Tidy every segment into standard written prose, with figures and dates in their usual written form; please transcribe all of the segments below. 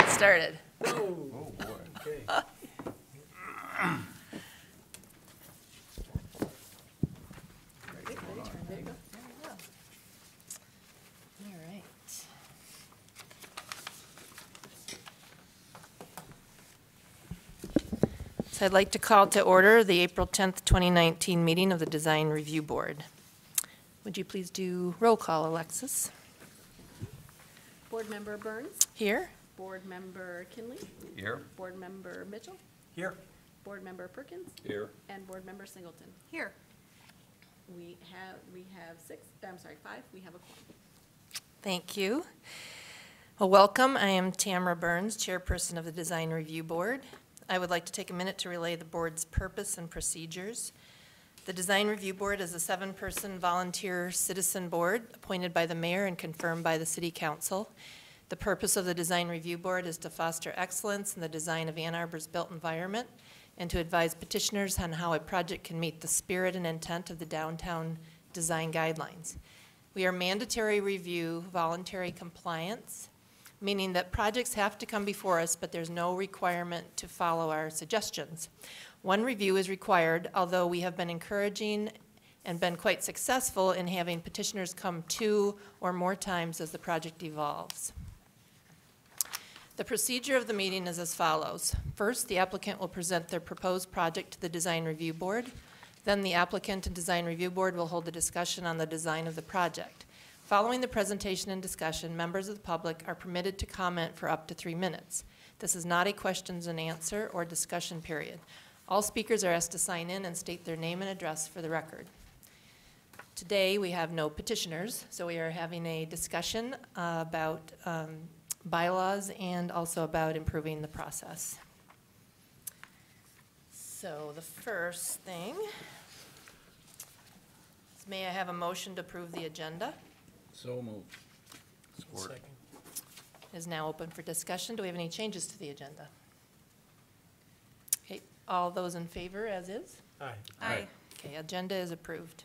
get started. Oh, boy. Okay. There you go. All right. So I'd like to call to order the April 10th, 2019 meeting of the Design Review Board. Would you please do roll call, Alexis? Board Member Burns, Here? Board Member Kinley, Here. Board Member Mitchell, Here. Board Member Perkins, Here. and Board Member Singleton. Here. We have five, we have a quorum. Thank you. Well, welcome. I am Tamara Burns, Chairperson of the Design Review Board. I would like to take a minute to relay the board's purpose and procedures. The Design Review Board is a 7-person volunteer citizen board appointed by the mayor and confirmed by the City Council. The purpose of the Design Review Board is to foster excellence in the design of Ann Arbor's built environment and to advise petitioners on how a project can meet the spirit and intent of the downtown design guidelines. We are mandatory review, voluntary compliance, meaning that projects have to come before us, but there's no requirement to follow our suggestions. One review is required, although we have been encouraging and been quite successful in having petitioners come 2 or more times as the project evolves. The procedure of the meeting is as follows. First, the applicant will present their proposed project to the Design Review Board. Then the applicant and Design Review Board will hold a discussion on the design of the project. Following the presentation and discussion, members of the public are permitted to comment for up to 3 minutes. This is not a questions and answer or discussion period. All speakers are asked to sign in and state their name and address for the record. Today we have no petitioners, so we are having a discussion about bylaws and also about improving the process. So the first thing is, may I have a motion to approve the agenda? So moved. Support. It is now open for discussion. Do we have any changes to the agenda? Okay, all those in favor as is? Aye. Aye. Okay, agenda is approved.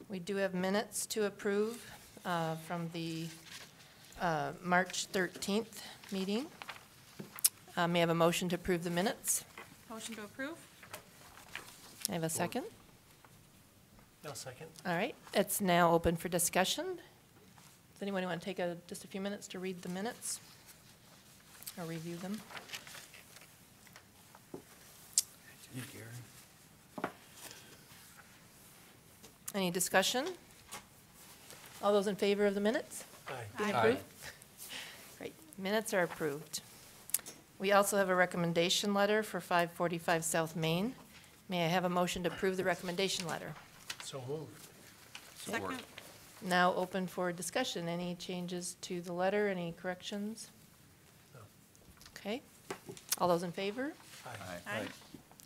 We do have minutes to approve from the March 13th meeting. May I have a motion to approve the minutes? Motion to approve? I have a second. No second. All right, it's now open for discussion. Does anyone want to take just a few minutes to read the minutes or review them? Any discussion? All those in favor of the minutes? Being Aye. approved? Great, minutes are approved. We also have a recommendation letter for 545 South Main. May I have a motion to approve the recommendation letter? So moved. Second? Now open for discussion. Any changes to the letter, any corrections? No. Okay, all those in favor? Aye.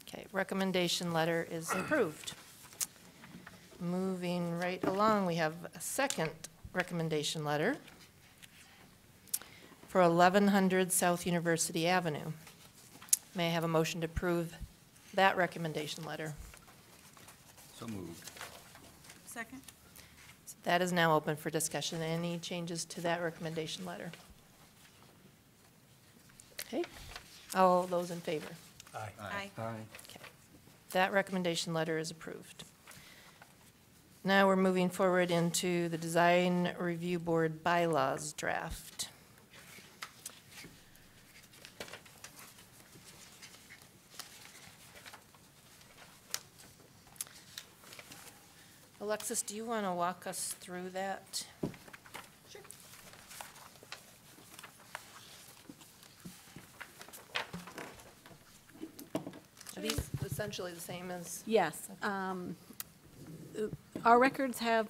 Okay, recommendation letter is approved. Moving right along, we have a second recommendation letter for 1100 South University Avenue. May I have a motion to approve that recommendation letter? So moved. Second? That is now open for discussion. Any changes to that recommendation letter? Okay, all those in favor? Aye. Aye. Okay, that recommendation letter is approved. Now we're moving forward into the Design Review Board bylaws draft. Alexis, do you want to walk us through that? Sure. Are these essentially the same as? Yes. Our records have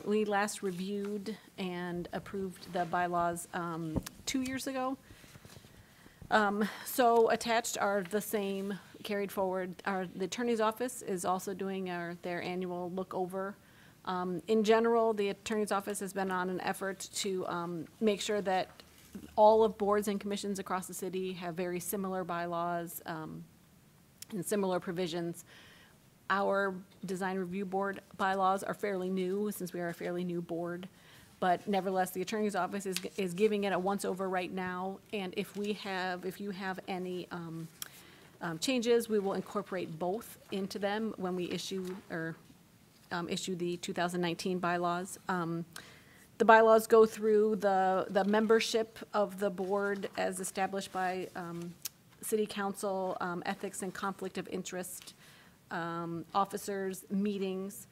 we last reviewed and approved the bylaws 2 years ago. So attached are the same, carried forward. The attorney's office is also doing their annual look over. In general, the attorney's office has been on an effort to make sure that all of boards and commissions across the city have very similar bylaws and similar provisions. Our Design Review Board bylaws are fairly new, since we are a fairly new board. But nevertheless, the attorney's office is giving it a once-over right now, and if you have any changes, we will incorporate both into them when we issue the 2019 bylaws. The bylaws go through the membership of the board as established by city council, ethics and conflict of interest, officers, meetings.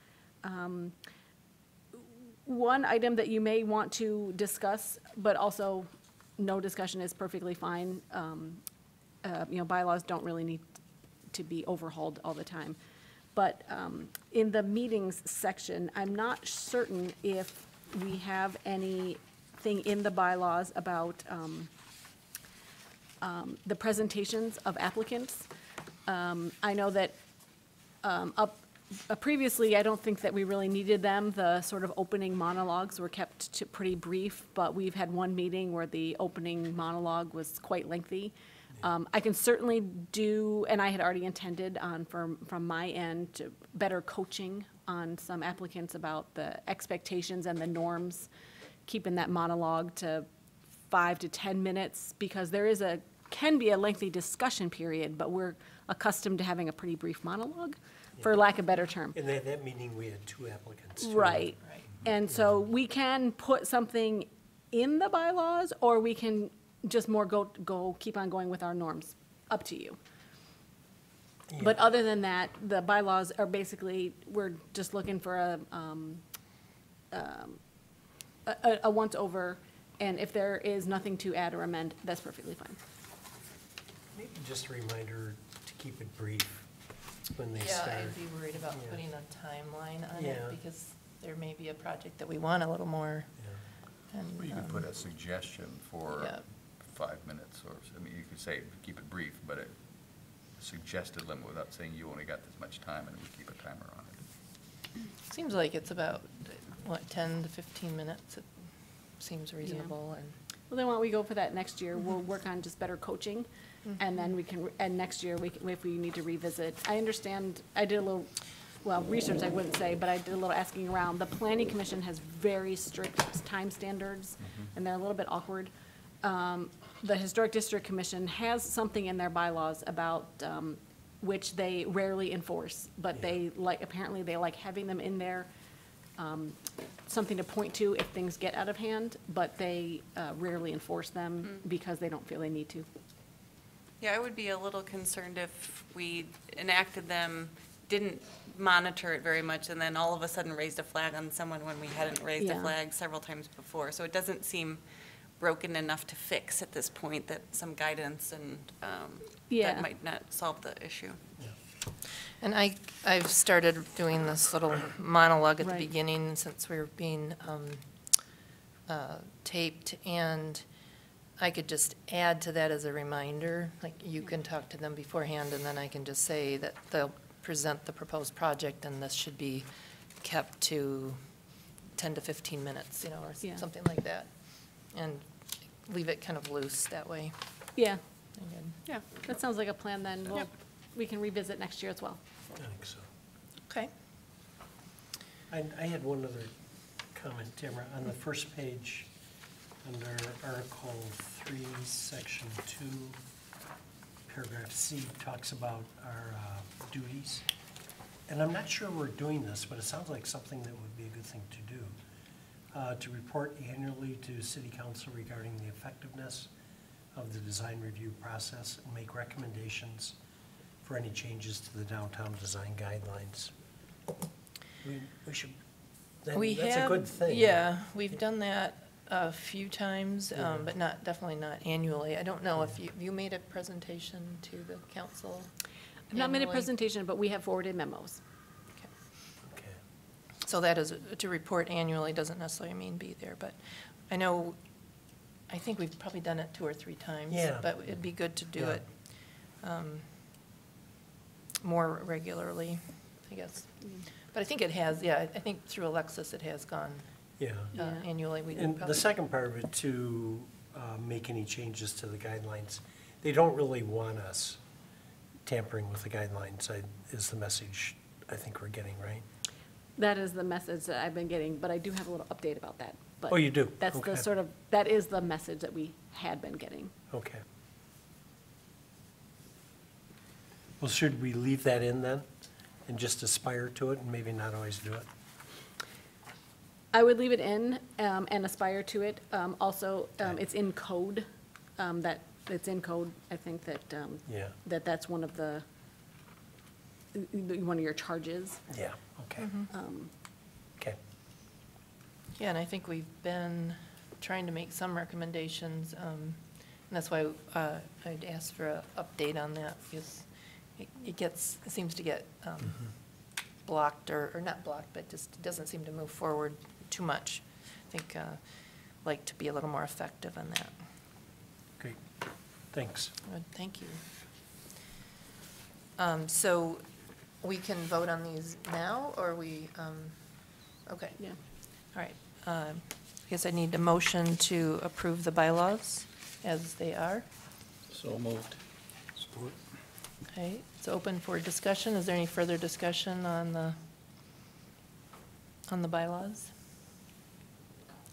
One item that you may want to discuss, but also no discussion is perfectly fine. Bylaws don't really need to be overhauled all the time. But in the meetings section, I'm not certain if we have anything in the bylaws about the presentations of applicants. I know that previously, I don't think that we really needed them. The sort of opening monologues were kept to pretty brief, but we've had one meeting where the opening monologue was quite lengthy. I can certainly do, and I had already intended on, from my end, better coaching on some applicants about the expectations and the norms, keeping that monologue to 5 to 10 minutes, because there can be a lengthy discussion period, but we're accustomed to having a pretty brief monologue, for lack of a better term. In that meeting, we had 2 applicants. too. Right. And so we can put something in the bylaws, or we can just keep on going with our norms, up to you. Yeah. But other than that, the bylaws are basically, we're just looking for a once-over, and if there is nothing to add or amend, that's perfectly fine. Maybe just a reminder to keep it brief when they Yeah, start. I'd be worried about Yeah. putting a timeline on Yeah. it, because there may be a project that we want a little more. Yeah. And, Well, you could put a suggestion for yeah. 5 minutes, or, I mean, you could say, keep it brief, but a suggested limit without saying you only got this much time, and we keep a timer on it. Seems like it's about, 10 to 15 minutes. It seems reasonable, and. Well, then why don't we go for that next year? We'll work on just better coaching, and then and next year, if we need to revisit. I understand, I did a little, research I wouldn't say, but I did a little asking around. The planning commission has very strict time standards, and they're a little bit awkward. The historic district commission has something in their bylaws about, which they rarely enforce, but apparently they like having them in there, something to point to if things get out of hand, but they rarely enforce them because they don't feel they need to. Yeah, I would be a little concerned if we enacted them, didn't monitor it very much, and then all of a sudden raised a flag on someone when we hadn't raised a Yeah. flag several times before. So it doesn't seem broken enough to fix at this point, that some guidance and Yeah. that might not solve the issue. And I've started doing this little monologue at the Right. beginning since we were being taped, and I could just add to that as a reminder, like you can talk to them beforehand, and then I can just say that they'll present the proposed project, and this should be kept to 10 to 15 minutes, or Yeah. something like that, and leave it kind of loose that way. Yeah, Again. Yeah. that sounds like a plan then. We can revisit next year as well. I think so. Okay. I had one other comment, Tamara. On the first page, under Article 3, Section 2, Paragraph C, talks about our duties. And I'm not sure we're doing this, but it sounds like something that would be a good thing to do. To report annually to City Council regarding the effectiveness of the design review process and make recommendations for any changes to the downtown design guidelines. We should, that's a good thing. Yeah, we've done that a few times, Yeah. but definitely not annually. I don't know if you made a presentation to the council? I've not made a annually? presentation, but we have forwarded memos. Okay. Okay. So that is, to report annually doesn't necessarily mean be there, but I think we've probably done it 2 or 3 times. Yeah. But it'd be good to do Yeah. it more regularly, I guess. But I think it has, I think through Alexis, it has gone Yeah. Yeah. annually. We did And the probably- second part of it, to make any changes to the guidelines, they don't really want us tampering with the guidelines, is the message I think we're getting, right? That is the message that I've been getting, but I do have a little update about that. but Oh, you do? That's the Okay. that is the message that we had been getting. Okay. Well, should we leave that in then, and just aspire to it, and maybe not always do it? I would leave it in, and aspire to it. Also, it's in code, it's in code, I think that, Yeah. that's one of your charges. Yeah, okay. Okay, Yeah, and I think we've been trying to make some recommendations, and that's why I'd ask for an update on that, because it seems to get blocked, or not blocked, but just doesn't seem to move forward too much. I think, like to be a little more effective on that. great. Thanks. Good, thank you. So we can vote on these now, or okay. Yeah. All right. I guess I need a motion to approve the bylaws as they are. So moved. Support. Okay, it's open for discussion. Is there any further discussion on the bylaws?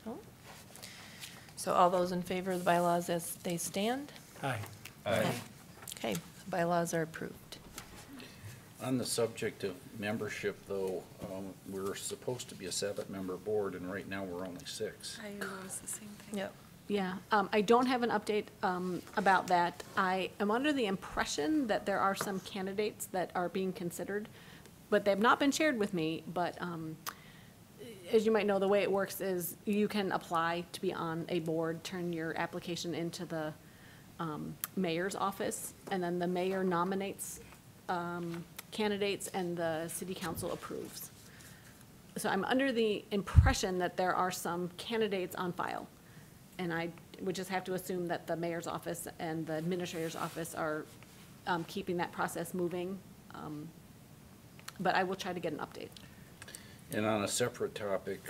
No? So all those in favor of the bylaws as they stand? Aye. Okay, bylaws are approved. On the subject of membership, though, we're supposed to be a 7-member board, and right now we're only 6. I noticed the same thing. Yep. Yeah, I don't have an update about that. I am under the impression that there are some candidates that are being considered, but they've not been shared with me. But as you might know, the way it works is you can apply to be on a board, turn your application into the mayor's office, and then the mayor nominates candidates and the city council approves. So I'm under the impression that there are some candidates on file. And I would just have to assume that the mayor's office and the administrator's office are keeping that process moving. But I will try to get an update. And on a separate topic,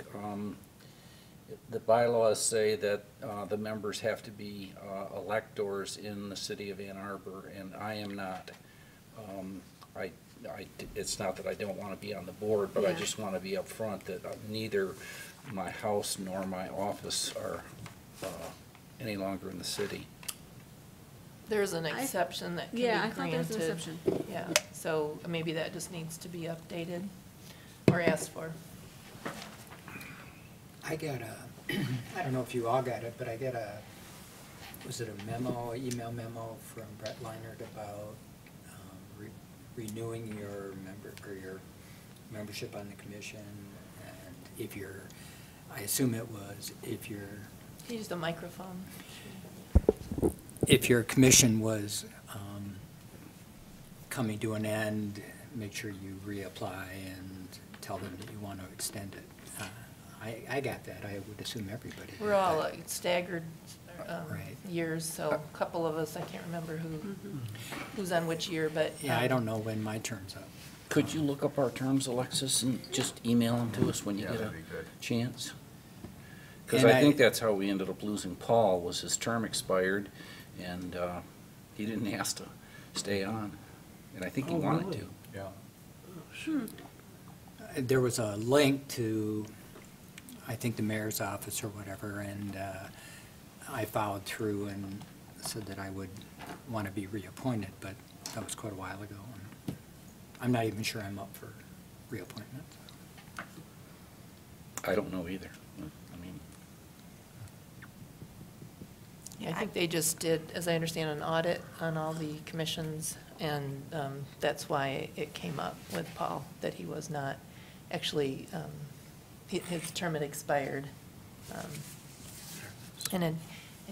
the bylaws say that the members have to be electors in the city of Ann Arbor, and I am not. It's not that I don't want to be on the board, but I Yeah. just want to be upfront that neither my house nor my office are any longer in the city. There's an exception that can be Yeah, I granted. thought there was an exception. Yeah, so maybe that just needs to be updated or asked for. I got I don't know if you all got it, but I got was it a email memo from Brett Leinert about renewing your membership on the commission, and if you're, I assume it was, if Use the microphone. your commission was coming to an end, make sure you reapply and tell them that you want to extend it. I got that. I would assume everybody did. We're all but- staggered Right. years, so a couple of us, I can't remember who's on which year, but. Yeah, I don't know when my turn's up. Could you look up our terms, Alexis, and just email them to us when you Yeah, get a that'd be good. chance? Because And I think that's how we ended up losing Paul, was his term expired, and he didn't ask to stay on, and I think he Oh, wanted really? to. Yeah. There was a link to, I think, the mayor's office or whatever, and I followed through and said that I would want to be reappointed, but that was quite a while ago. And I'm not even sure I'm up for reappointment. I don't know either. I mean, Yeah, I think they just did, as I understand, an audit on all the commissions, and that's why it came up with Paul, that he was not actually, his term had expired. And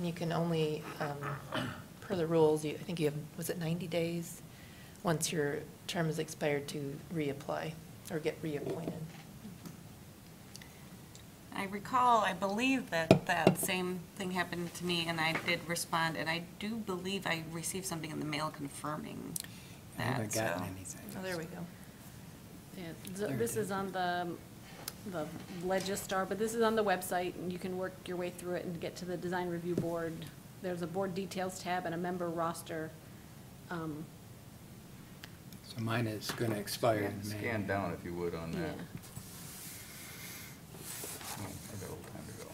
you can only, per the rules, I think you have, was it 90 days? Once your term is expired to reapply or get reappointed. I recall, I believe that same thing happened to me, and I did respond, and I do believe I received something in the mail confirming I that, haven't gotten so. anything. Oh, there we go. Yeah, There it this is. is on the Legistar, but this is on the website, and you can work your way through it and get to the design review board. There's a board details tab and a member roster. So mine is going to expire in May. Scan down if you would on Yeah. that. Oh, I got a little time to go.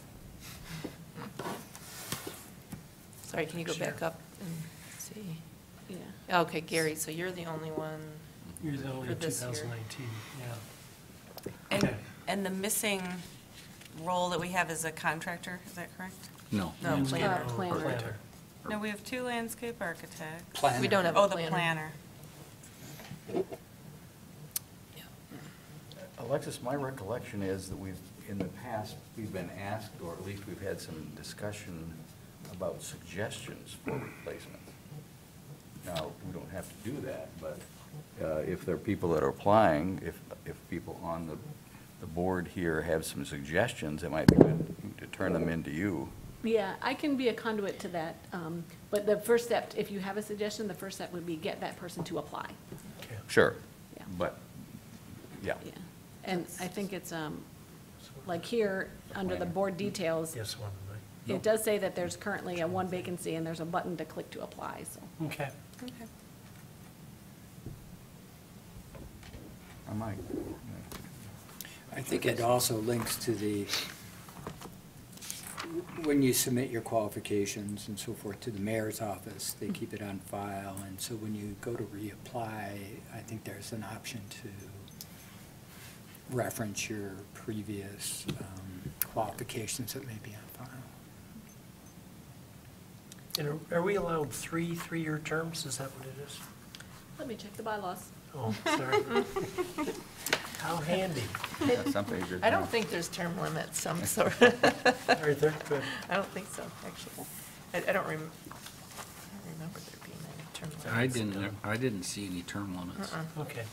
Sorry, can you go back Sure. up and see? Yeah. Okay, Gary, so you're the only one. You're the only For in this year. 2019, yeah. And, Okay. and the missing role that we have is a contractor, is that correct? No. No, planner. Planner. No, we have 2 landscape architects. Planner. We don't have a Oh, the planner. planner. Alexis, my recollection is that in the past, we've been asked, or at least we've had some discussion about suggestions for replacement. Now, we don't have to do that, but if there are people that are applying, if people on the board here have some suggestions, it might be good to turn them into you. Yeah, I can be a conduit to that, but the first step, if you have a suggestion, the first step would be get that person to apply. Okay. Sure. Yeah. But, yeah. Yeah, and I think it's, like here, under the board details, Yes, one of it does say that there's currently a 1 vacancy and there's a button to click to apply, so. mine. Okay. Okay. I might. I think it also links to the, when you submit your qualifications and so forth to the mayor's office, they keep it on file, and so when you go to reapply, I think there's an option to reference your previous qualifications that may be on file. And are we allowed 3 3-year terms? Is that what it is? Let me check the bylaws. Oh, sorry. How handy. Yeah, some pages. I don't think there's term limits, some sort. Are there? Good. I don't think so, actually. I don't remember there being any term limits. I didn't see any term limits. Okay.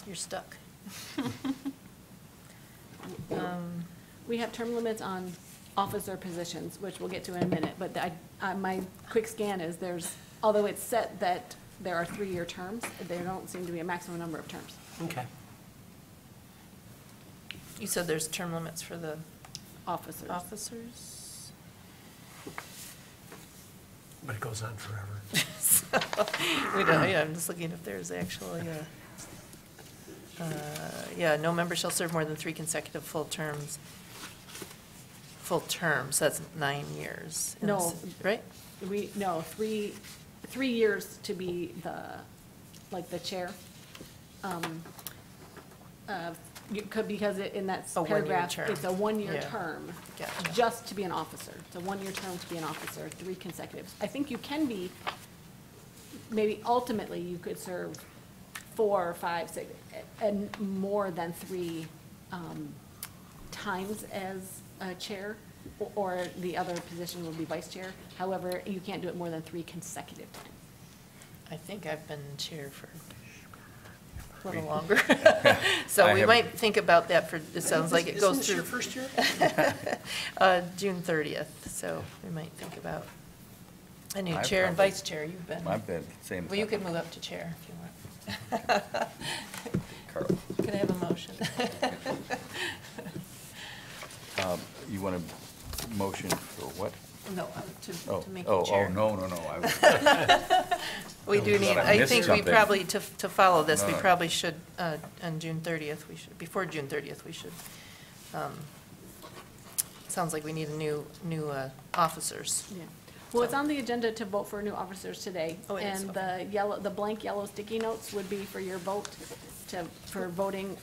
You're stuck. We have term limits on officer positions, which we'll get to in a minute, but my quick scan is although it's set that there are 3-year terms, there don't seem to be a maximum number of terms. Okay. You said there's term limits for the Officers. officers? But it goes on forever. So, we don't, yeah, I'm just looking if there's actually yeah, no member shall serve more than 3 consecutive full terms. Full terms, that's 9 years. in No. Right? No, 3 years to be the chair. Because in that A one-year paragraph, term. it's a 1-year Yeah. term. Gotcha. Just to be an officer. It's a 1-year term to be an officer, 3 consecutive. I think you can be, maybe ultimately you could serve 4, 5, 6, and more than 3 times as a chair, or the other position would be vice chair. However, you can't do it more than 3 consecutive times. I think I've been chair for a little longer. So I we have- might think about that for, it sounds like it goes Isn't this your through first year? June 30th, so we might think about a new I've chair and probably- vice chair. You've been. I've been same. Well, you could move up to chair if you want. Carl. Could I have a motion? You want a motion for what? No, Oh, to make you oh, chair. no. We do need, thought I I missed think we something. probably, to follow this, we No. probably should, on June 30th, we should, before June 30th, we should, sounds like we need a new officers. Yeah. Well, it's on the agenda to vote for new officers today. Oh, it is, And okay. the blank yellow sticky notes would be for your vote for voting,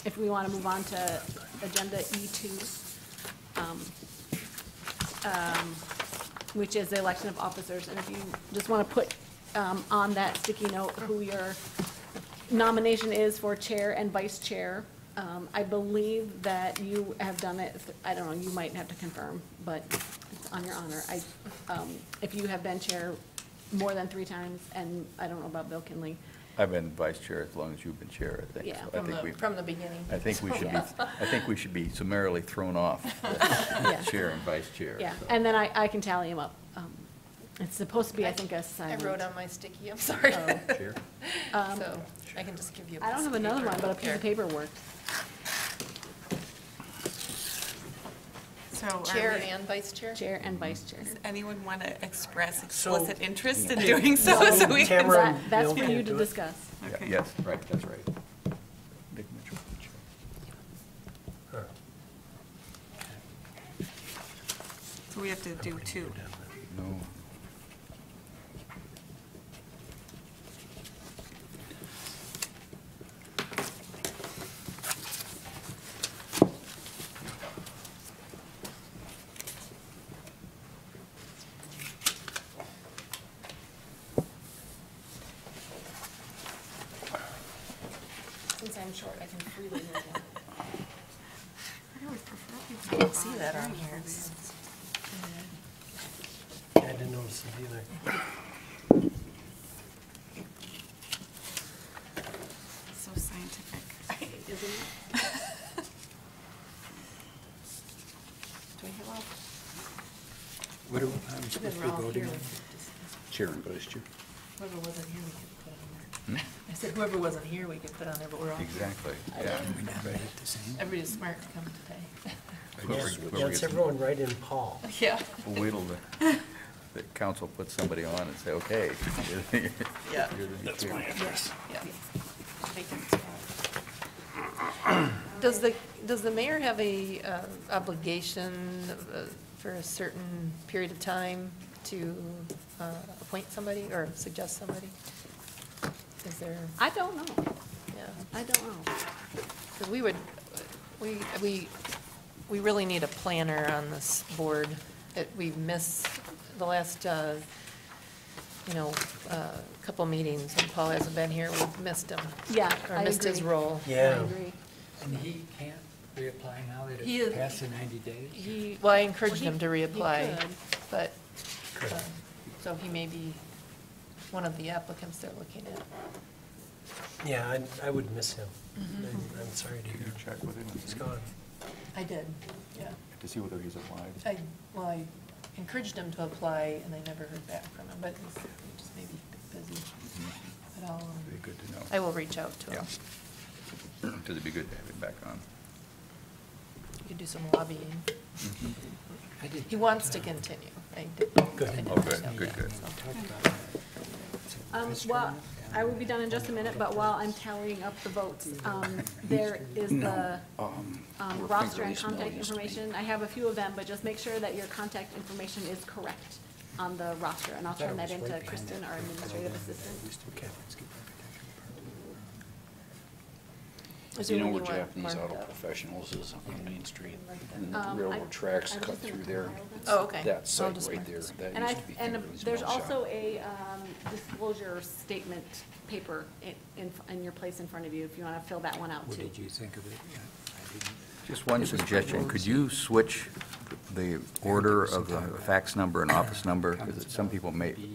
if we want to move on to agenda E2, which is the election of officers. And if you just want to put on that sticky note who your nomination is for chair and vice chair. I believe that you have done it, I don't know, you might have to confirm, but it's on your honor. If you have been chair more than 3 times, and I don't know about Bill Kinley. I've been vice chair as long as you've been chair, I think. Yeah. So I think we- From the beginning. I think we should be summarily thrown off Yeah. the chair and vice chair. Yeah, so. and then I can tally them up. It's supposed to be, I think, a I silent. wrote on my sticky, I'm sorry. Oh. Chair? So I can just give you a piece I don't have of another paper. one, but a piece of Here. paper worked. So are Chair we- and vice chair? Chair and vice chair. Does anyone want to express So- explicit interest in doing so, so we can? Tamara and That's Bill for can you do to it. discuss. Yeah, Okay. Yes, right, that's right. Dick Mitchell, chair. Huh. So we have to do two. No. Since I'm short, I can freely move them. I always prefer people I didn't see that on hearing here. for these. I didn't notice it either. So scientific. Isn't it? Do we have all? What do, I'm supposed to be voting on? Chair and vice chair. Whoever wasn't here, we could put on there. I said whoever wasn't here, we could put on there, but we're all. Exactly, yeah. We not write it the same? Everybody's smart to come today. Yeah, it's everyone right in Paul. Yeah. We'll wait till the council puts somebody on and say, okay. Yeah. That's my Yes. Yeah. Vacant spot. Does the mayor have a obligation for a certain period of time to appoint somebody or suggest somebody? Is there, I don't know. yeah, I don't know. because we really need a planner on this board. We've missed the last, couple meetings, when Paul hasn't been here, we've missed him. Yeah, Or I missed his agree. role. I Yeah. agree. And he can't reapply now that He it's is- past the 90 days? Well, I encouraged Well, him to he reapply, could. but, Could. so he may be one of the applicants they're looking at. Yeah, I would miss him. I'm sorry to Can you hear. check with him and He's see- gone. I did, yeah. to see whether he's applied? I encouraged him to apply, and I never heard back from him, but he just may be busy. But I'll, Be good to know. I will reach out to him. Yeah. Because it'd be good to have him back on. You could do some lobbying. I did He wants to continue. I did. Good. I did Oh, good, find out good, that, good. so. Talked about that. Well, I will be done in just a minute, but while I'm tallying up the votes, there is the We're roster and fingerless contact millions to me. information. I have a few of them, but just make sure that your contact information is correct on the roster, and I'll turn that into Kristen, our administrative assistant. Is You there know one where want Japanese marked Auto up? Professionals is on Main Street, and I- the railroad tracks I'm cut just gonna through there. compile them. Oh, okay. That I'll site just right mark there, this. that And used to be Fingerley's there's Mill Shop. also a disclosure statement paper in your place in front of you, if you want to fill that one out What too. did you think of it? Yeah, I didn't. Just one It was suggestion, could proposed. you switch the order of the fax number and office number? Because some people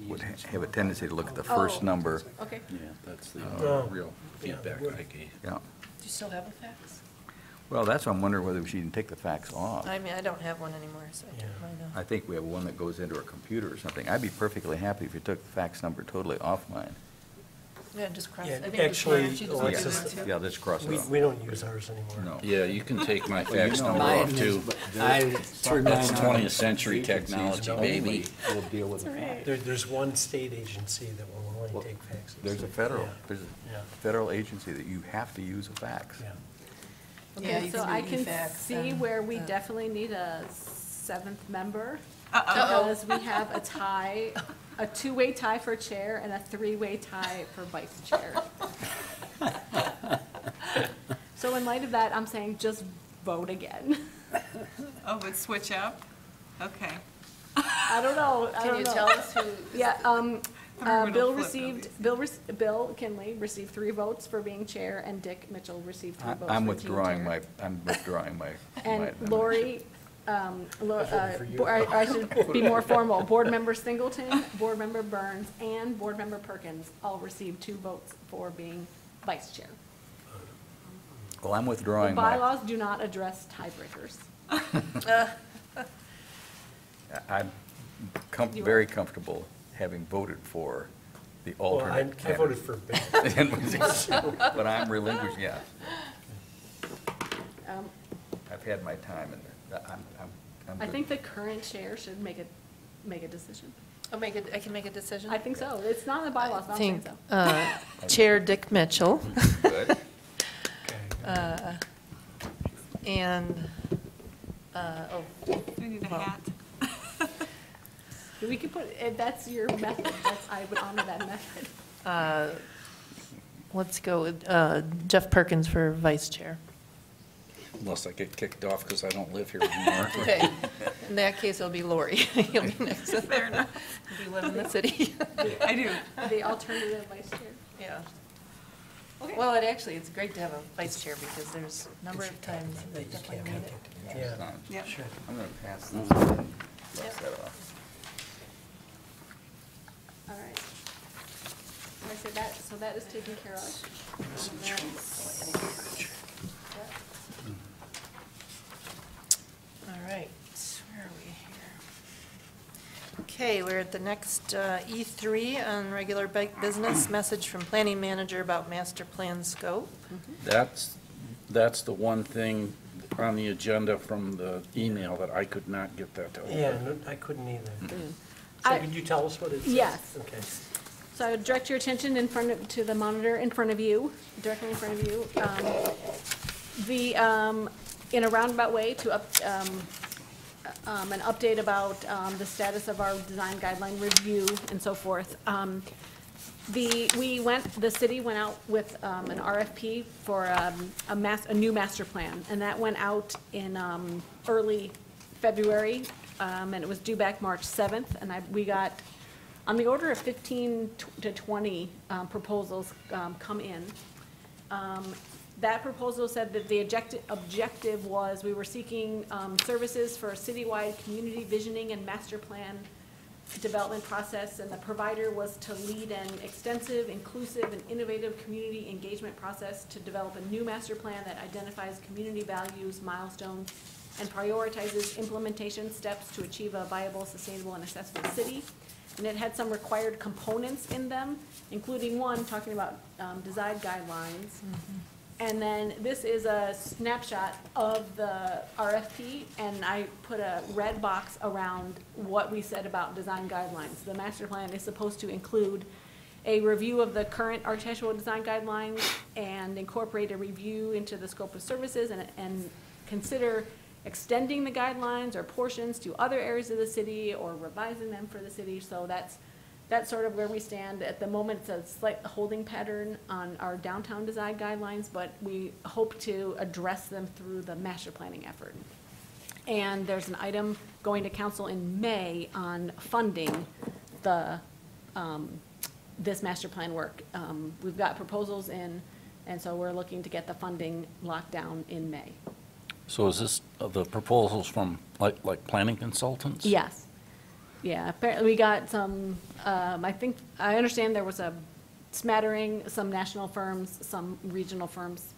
would have a tendency to look at the first Oh. number. Okay. Yeah, that's the Oh. real feedback Yeah. I gave. Yeah. Do you still have a fax? Well, that's why I'm wondering whether we should even take the fax off. I mean, I don't have one anymore, so I Yeah. don't really know. I think we have one that goes into our computer or something. I'd be perfectly happy if you took the fax number totally off mine. Yeah, just cross. Yeah, I think actually, she just Alexis, wanted Alexis, to do it, too. yeah, let's cross it We, off. we don't use ours anymore. No. Yeah, you can take my Well, you fax know, number Mine off too. I threw mine That's on. 20th century technology, baby. We'll deal with the fax. There's one state agency that will Well, only take faxes. There's a federal, Yeah. there's Yeah. a federal agency that you have to use a fax. Yeah. Yeah, Okay, you so can I do can e-fax see and, where we definitely need a seventh member. Uh-oh. Because we have a tie, a two-way tie for chair and a three-way tie for vice chair. So in light of that, I'm saying just vote again. Oh, but switch up? Okay. I don't know, I Can don't you know. tell us who? Yeah, Thought we were gonna Bill flip received, those. Bill Kinley received 3 votes for being chair, and Dick Mitchell received 3 votes for being chair. I'm withdrawing my And nomination. Lori, I should be more formal, Board Member Singleton, Board Member Burns, and Board Member Perkins all received 2 votes for being vice chair. Well, I'm The withdrawing my, bylaws do not address tiebreakers. I'm You are. very comfortable having voted for the Well, I alternate candidate. voted for Bill. But I'm relinquishing, yeah. Um, I've had my time and I'm I good. think the current chair should make a decision. I can make a decision? I think so. It's not in the bylaws, but I'm saying think, so. Chair Dick Mitchell, Good. and, We need a Well, hat. We could put, if that's your method, I would honor that method. Let's go with Jeff Perkins for vice chair. Unless I get kicked off because I don't live here anymore. Okay, in that case, it'll be Lori. You'll be next. Fair enough. You live in the city. I do. The alternative vice chair. Yeah. Okay. Well, it's great to have a vice chair because there's a number of times that You definitely can't need it. Yeah, Yep. sure. I'm going to pass this and cross that off. All right. I said that, so that is taken care of. All right, where are we here? Okay, we're at the next E3 on regular business, message from planning manager about master plan scope. That's the one thing on the agenda from the email that I could not get that to open. Yeah, no, I couldn't either. So I- could you tell us what it says? Yes. Okay. So I would direct your attention to the monitor in front of you, directly in front of you. In a roundabout way, to an update about the status of our design guideline review and so forth. The city went out with an RFP for a new master plan, and that went out in early February, and it was due back March 7th, and we got on the order of 15 to 20 proposals come in. That proposal said that the objective was we were seeking services for a citywide community visioning and master plan development process, and the provider was to lead an extensive, inclusive, and innovative community engagement process to develop a new master plan that identifies community values, milestones, and prioritizes implementation steps to achieve a viable, sustainable, and accessible city. And it had some required components in them, including one talking about design guidelines. And then this is a snapshot of the RFP, and I put a red box around what we said about design guidelines. The master plan is supposed to include a review of the current architectural design guidelines and incorporate a review into the scope of services and consider extending the guidelines or portions to other areas of the city or revising them for the city. So that's sort of where we stand. At the moment, it's a slight holding pattern on our downtown design guidelines, but we hope to address them through the master planning effort. And there's an item going to council in May on funding the, this master plan work. We've got proposals in, and so we're looking to get the funding locked down in May. So is this the proposals from like planning consultants? Yes. Yeah, apparently we got some, I understand there was a smattering, some national firms, some regional firms.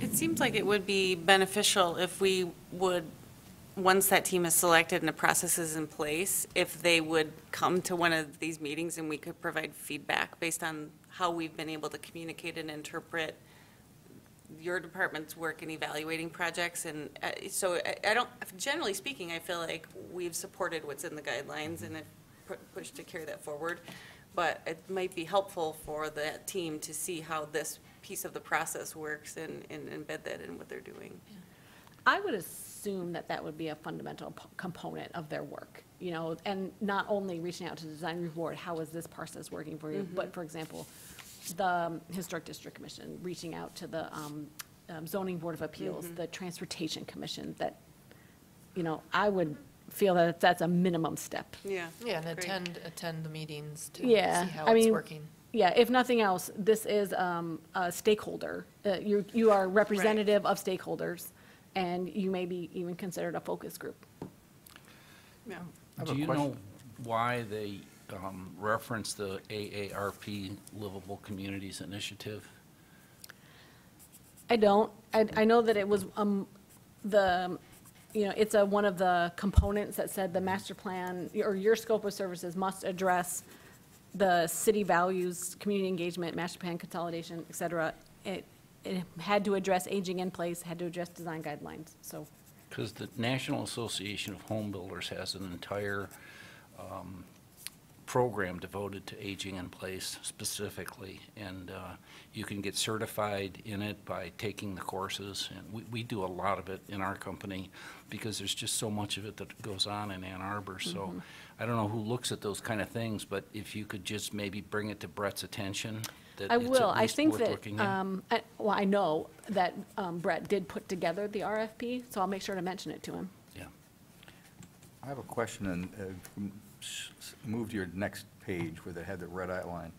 It seems like it would be beneficial if we would, once that team is selected and the process is in place, if they would come to one of these meetings and we could provide feedback based on how we've been able to communicate and interpret your department's work in evaluating projects. And so I don't, generally speaking, I feel like we've supported what's in the guidelines and have pushed to carry that forward. But it might be helpful for that team to see how this piece of the process works and embed that in what they're doing. I would assume that that would be a fundamental component of their work, you know, and not only reaching out to the design review board, how is this process working for you, but for example, the Historic District Commission, reaching out to the Zoning Board of Appeals, the Transportation Commission, that, you know, I would feel that that's a minimum step. Yeah. Yeah, and Great. attend the meetings to Yeah, see how I it's mean, working. Yeah, if nothing else, this is a stakeholder. You are representative of stakeholders, and you may be even considered a focus group. Yeah. Do you know why they reference the AARP Livable Communities Initiative? I don't. I know that it was it's one of the components that said the master plan or your scope of services must address the city values, community engagement, master plan consolidation, et cetera. It had to address aging in place, had to address design guidelines, so. Because the National Association of Home Builders has an entire program devoted to aging in place specifically, and you can get certified in it by taking the courses, and we do a lot of it in our company because there's just so much of it that goes on in Ann Arbor. So I don't know who looks at those kind of things, but if you could just maybe bring it to Brett's attention, that I it's will. at I least think worth that, looking at. well, I know that Brett did put together the RFP, so I'll make sure to mention it to him. Yeah. I have a question, and move to your next page where they had the red outline.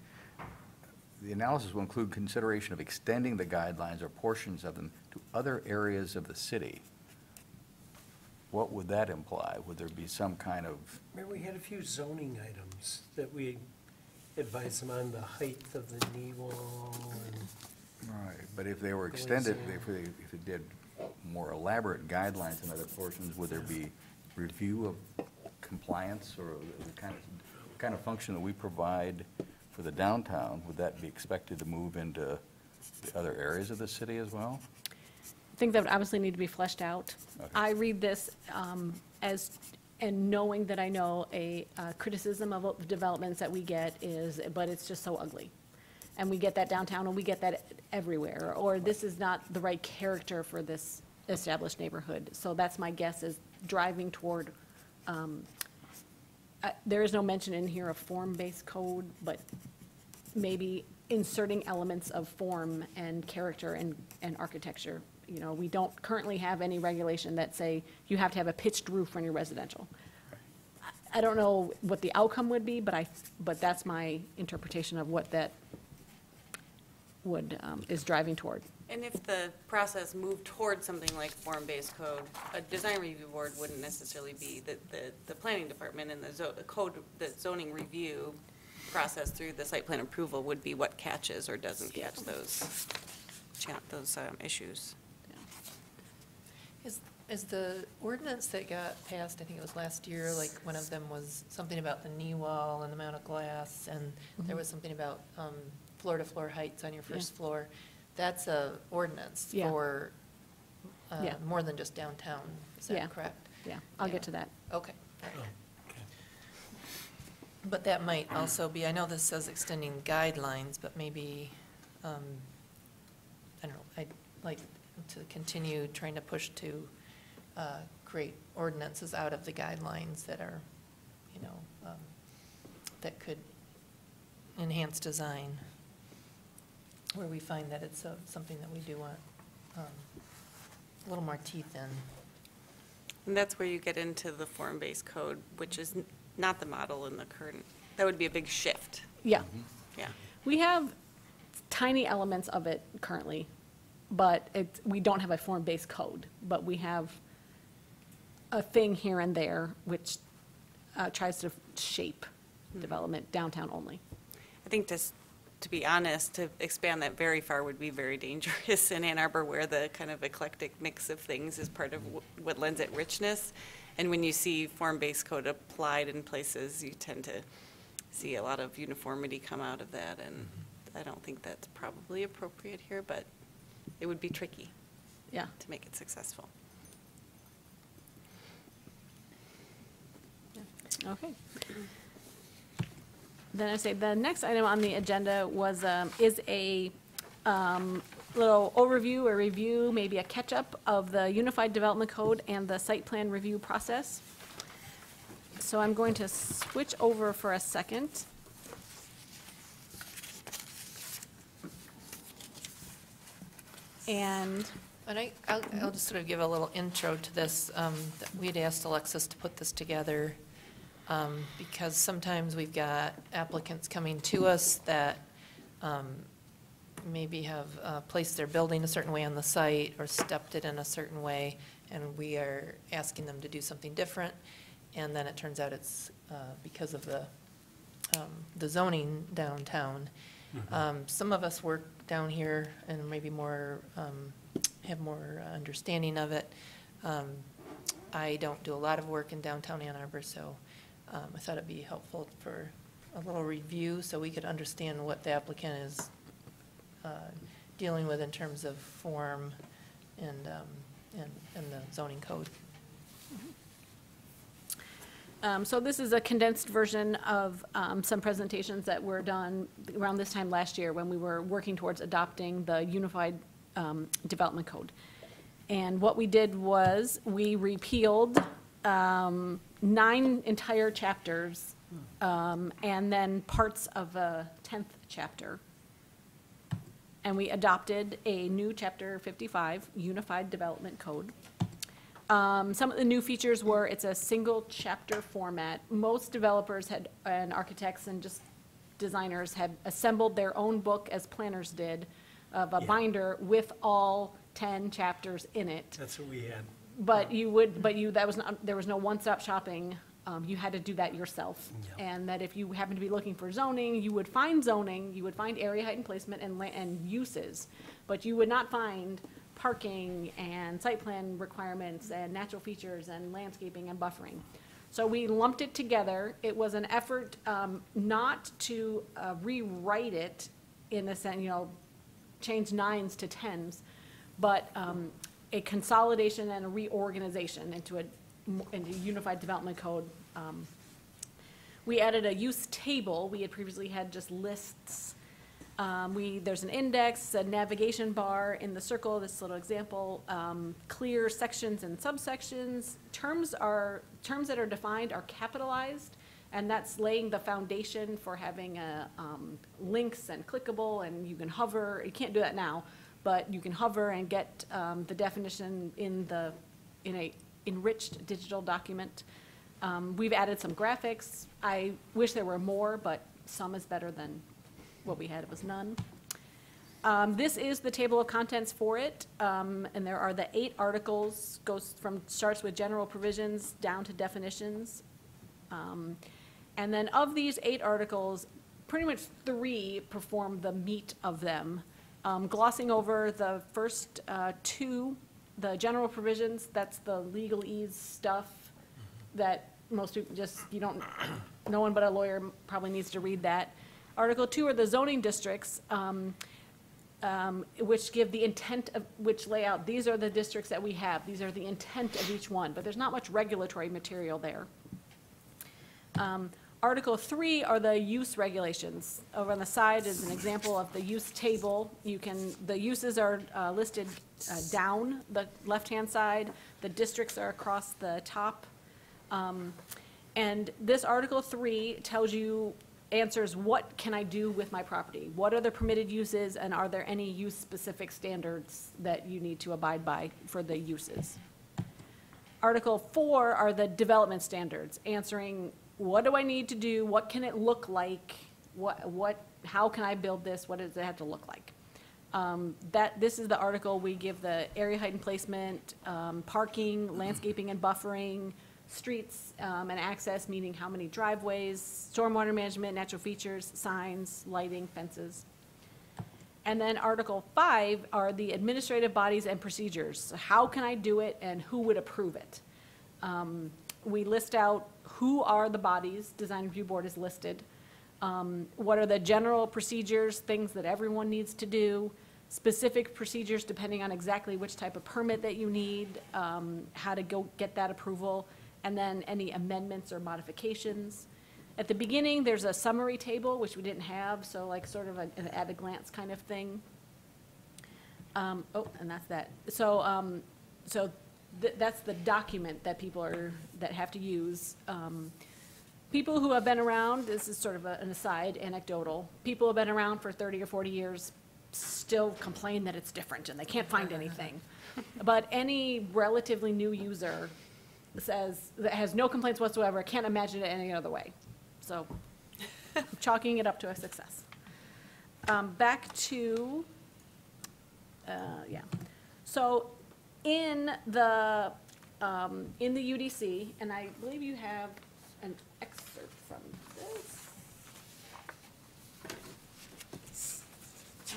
The analysis will include consideration of extending the guidelines or portions of them to other areas of the city. What would that imply? Would there be some kind of, Remember, we had a few zoning items that we advised them on, the height of the knee wall and. right, but if they were extended, if they did more elaborate guidelines in other portions, would there be review of compliance or the kind of function that we provide for the downtown? Would that be expected to move into the other areas of the city as well? Things that would obviously need to be fleshed out. Okay. I read this as, and knowing that I know a criticism of the developments that we get is, but it's just so ugly. And we get that downtown, and we get that everywhere, or this is not the right character for this established neighborhood. So that's my guess, is driving toward, there is no mention in here of form-based code, but maybe inserting elements of form and character and architecture. You know, we don't currently have any regulation that say you have to have a pitched roof when you're residential. I don't know what the outcome would be, but that's my interpretation of what that would, is driving toward. And if the process moved towards something like form-based code, a design review board wouldn't necessarily be the planning department, and the zoning review process through the site plan approval would be what catches or doesn't catch those issues. Is the ordinance that got passed, I think it was last year, like one of them was something about the knee wall and the amount of glass, and there was something about floor-to-floor heights on your first floor. That's a ordinance Yeah. for Yeah. more than just downtown, is Yeah. that correct? Yeah, I'll Yeah. get to that. Okay. all right. Oh, okay. But that might also be, I know this says extending guidelines, but maybe, I don't know, I'd like to continue trying to push to create ordinances out of the guidelines that are, you know, that could enhance design, where we find that it's something that we do want a little more teeth in. And that's where you get into the form-based code, which is not the model in the current, that would be a big shift. Yeah. Yeah. We have tiny elements of it currently, but we don't have a form-based code, but we have a thing here and there which tries to shape development downtown only. I think just, to be honest, to expand that very far would be very dangerous in Ann Arbor, where the kind of eclectic mix of things is part of what lends it richness. And when you see form-based code applied in places, you tend to see a lot of uniformity come out of that, and I don't think that's probably appropriate here, but it would be tricky Yeah. to make it successful. Okay. Then I say the next item on the agenda is a little overview or review, maybe a catch-up of the Unified Development Code and the site plan review process. So I'm going to switch over for a second. And I'll just sort of give a little intro to this. We'd asked Alexis to put this together because sometimes we've got applicants coming to us that maybe have placed their building a certain way on the site or stepped it in a certain way, and we are asking them to do something different. And then it turns out it's because of the zoning downtown. Some of us work down here and maybe more, have more understanding of it. I don't do a lot of work in downtown Ann Arbor, so I thought it'd be helpful for a little review so we could understand what the applicant is dealing with in terms of form and the zoning code. So this is a condensed version of some presentations that were done around this time last year when we were working towards adopting the Unified Development Code. And what we did was we repealed 9 entire chapters and then parts of a 10th chapter. And we adopted a new Chapter 55, Unified Development Code. Some of the new features were it's a single chapter format. Most developers had, and architects and just designers had assembled their own book, as planners did, of a binder with all 10 chapters in it. That's what we had. But there was no one-stop shopping. You had to do that yourself. Yeah. And that if you happened to be looking for zoning, you would find area, height, and placement and uses. But you would not find parking and site plan requirements and natural features and landscaping and buffering. So we lumped it together. It was an effort not to rewrite it in a sense, change 9s to 10s, but a consolidation and a reorganization into a Unified Development Code. We added a use table. We had previously had just lists. There's an index, a navigation bar in the circle, this little example, clear sections and subsections. Terms that are defined are capitalized, and that's laying the foundation for having links and clickable, and you can hover. You can't do that now, but you can hover and get the definition in a enriched digital document. We've added some graphics. I wish there were more, but some is better than what we had. It was none. This is the table of contents for it, and there are the 8 articles, starts with general provisions down to definitions. And then of these 8 articles, pretty much 3 perform the meat of them. Glossing over the first 2, the general provisions, that's the legalese stuff that most people no one but a lawyer probably needs to read that. Article 2 are the zoning districts, which give the intent of, which lay out, these are the districts that we have, these are the intent of each one, but there's not much regulatory material there. Article 3 are the use regulations. Over on the side is an example of the use table. The uses are listed down the left-hand side. The districts are across the top. And this Article 3 answers what can I do with my property? What are the permitted uses, and are there any use-specific standards that you need to abide by for the uses? Article 4 are the development standards, answering what do I need to do, what can it look like, how can I build this, what does it have to look like? This is the article we give the area, height, and placement, parking, landscaping and buffering, streets and access, meaning how many driveways, stormwater management, natural features, signs, lighting, fences. And then Article 5 are the administrative bodies and procedures. So how can I do it and who would approve it? We list out who are the bodies. Design Review Board is listed. What are the general procedures, things that everyone needs to do, specific procedures depending on exactly which type of permit that you need, how to go get that approval, and then any amendments or modifications. At the beginning, there's a summary table, which we didn't have, so like sort of an at-a-glance kind of thing. And that's that. So, that's the document that that have to use. People who have been around, this is sort of an aside, anecdotal, people who have been around for 30 or 40 years still complain that it's different and they can't find anything. But any relatively new user says, that has no complaints whatsoever, can't imagine it any other way. So, chalking it up to a success. Back to, So, in the UDC, and I believe you have an excerpt from this.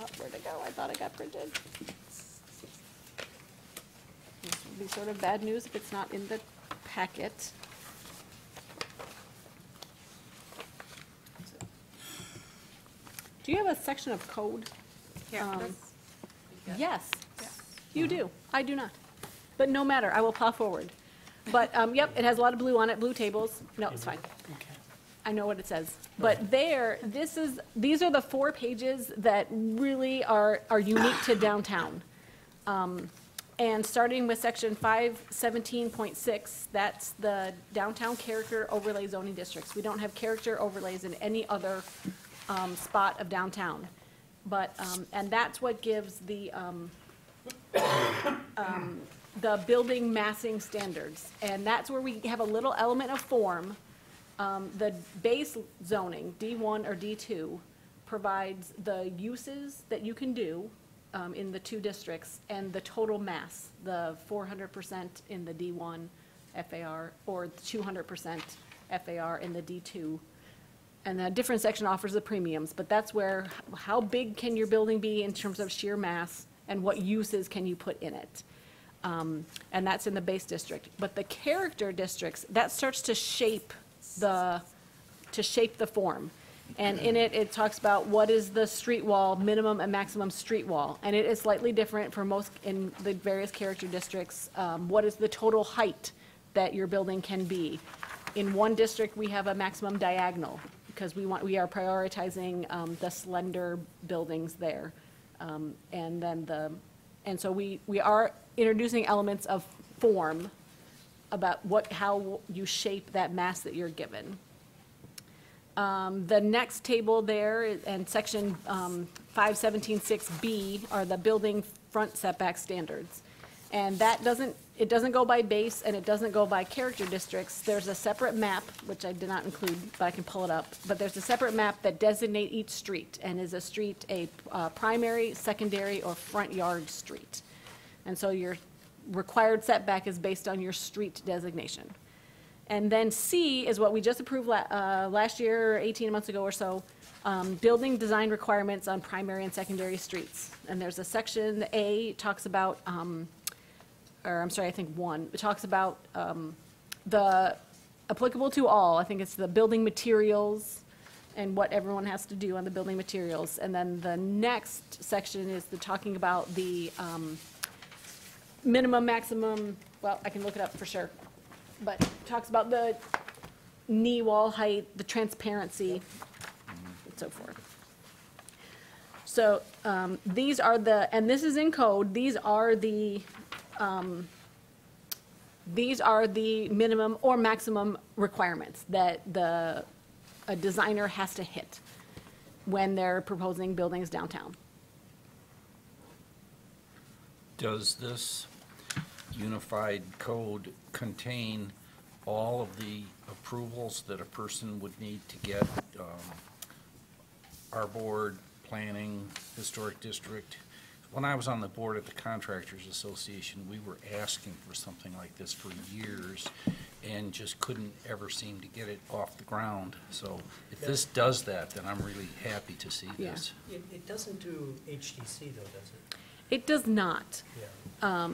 Oh, where'd it go? I thought it got printed. This would be sort of bad news if it's not in the packet. Do you have a section of code? Yeah. Yes, you do. I do not. But no matter, I will plow forward. But, yep, it has a lot of blue on it, blue tables. No, it's fine. Okay. I know what it says. But these are the 4 pages that really are unique to downtown. And starting with section 517.6, that's the downtown character overlay zoning districts. We don't have character overlays in any other spot of downtown. But, and that's what gives the building massing standards. And that's where we have a little element of form. The base zoning, D1 or D2, provides the uses that you can do in the 2 districts and the total mass, the 400% in the D1 FAR or 200% FAR in the D2. And a different section offers the premiums, but that's where, how big can your building be in terms of sheer mass and what uses can you put in it? And that's in the base district. But the character districts, that starts to shape the form. And in it, it talks about what is the street wall, minimum and maximum street wall. And it is slightly different for most, in the various character districts. What is the total height that your building can be? In one district, we have a maximum diagonal because we are prioritizing the slender buildings there. And so we are introducing elements of form about how you shape that mass that you're given. The next table there and section 517.6B are the building front setback standards. And that it doesn't go by base and it doesn't go by character districts. There's a separate map, which I did not include, but I can pull it up. But there's a separate map that designates each street, and is a street a primary, secondary, or front yard street. And so your required setback is based on your street designation. And then C is what we just approved last year, 18 months ago or so, building design requirements on primary and secondary streets. And there's a section, A talks about, or I'm sorry, I think 1, it talks about the applicable to all. I think it's the building materials and what everyone has to do on the building materials. And then the next section is talking about the minimum, maximum, well, I can look it up for sure. But it talks about the knee wall height, the transparency, and so forth. So these are and this is in code, these are the minimum or maximum requirements that a designer has to hit when they're proposing buildings downtown. Does this unified code contain all of the approvals that a person would need to get, our board, planning, historic district? When I was on the board at the Contractors Association, we were asking for something like this for years and just couldn't ever seem to get it off the ground. So if this does that, then I'm really happy to see Yeah. this. It doesn't do HTC though, does it? It does not. Yeah.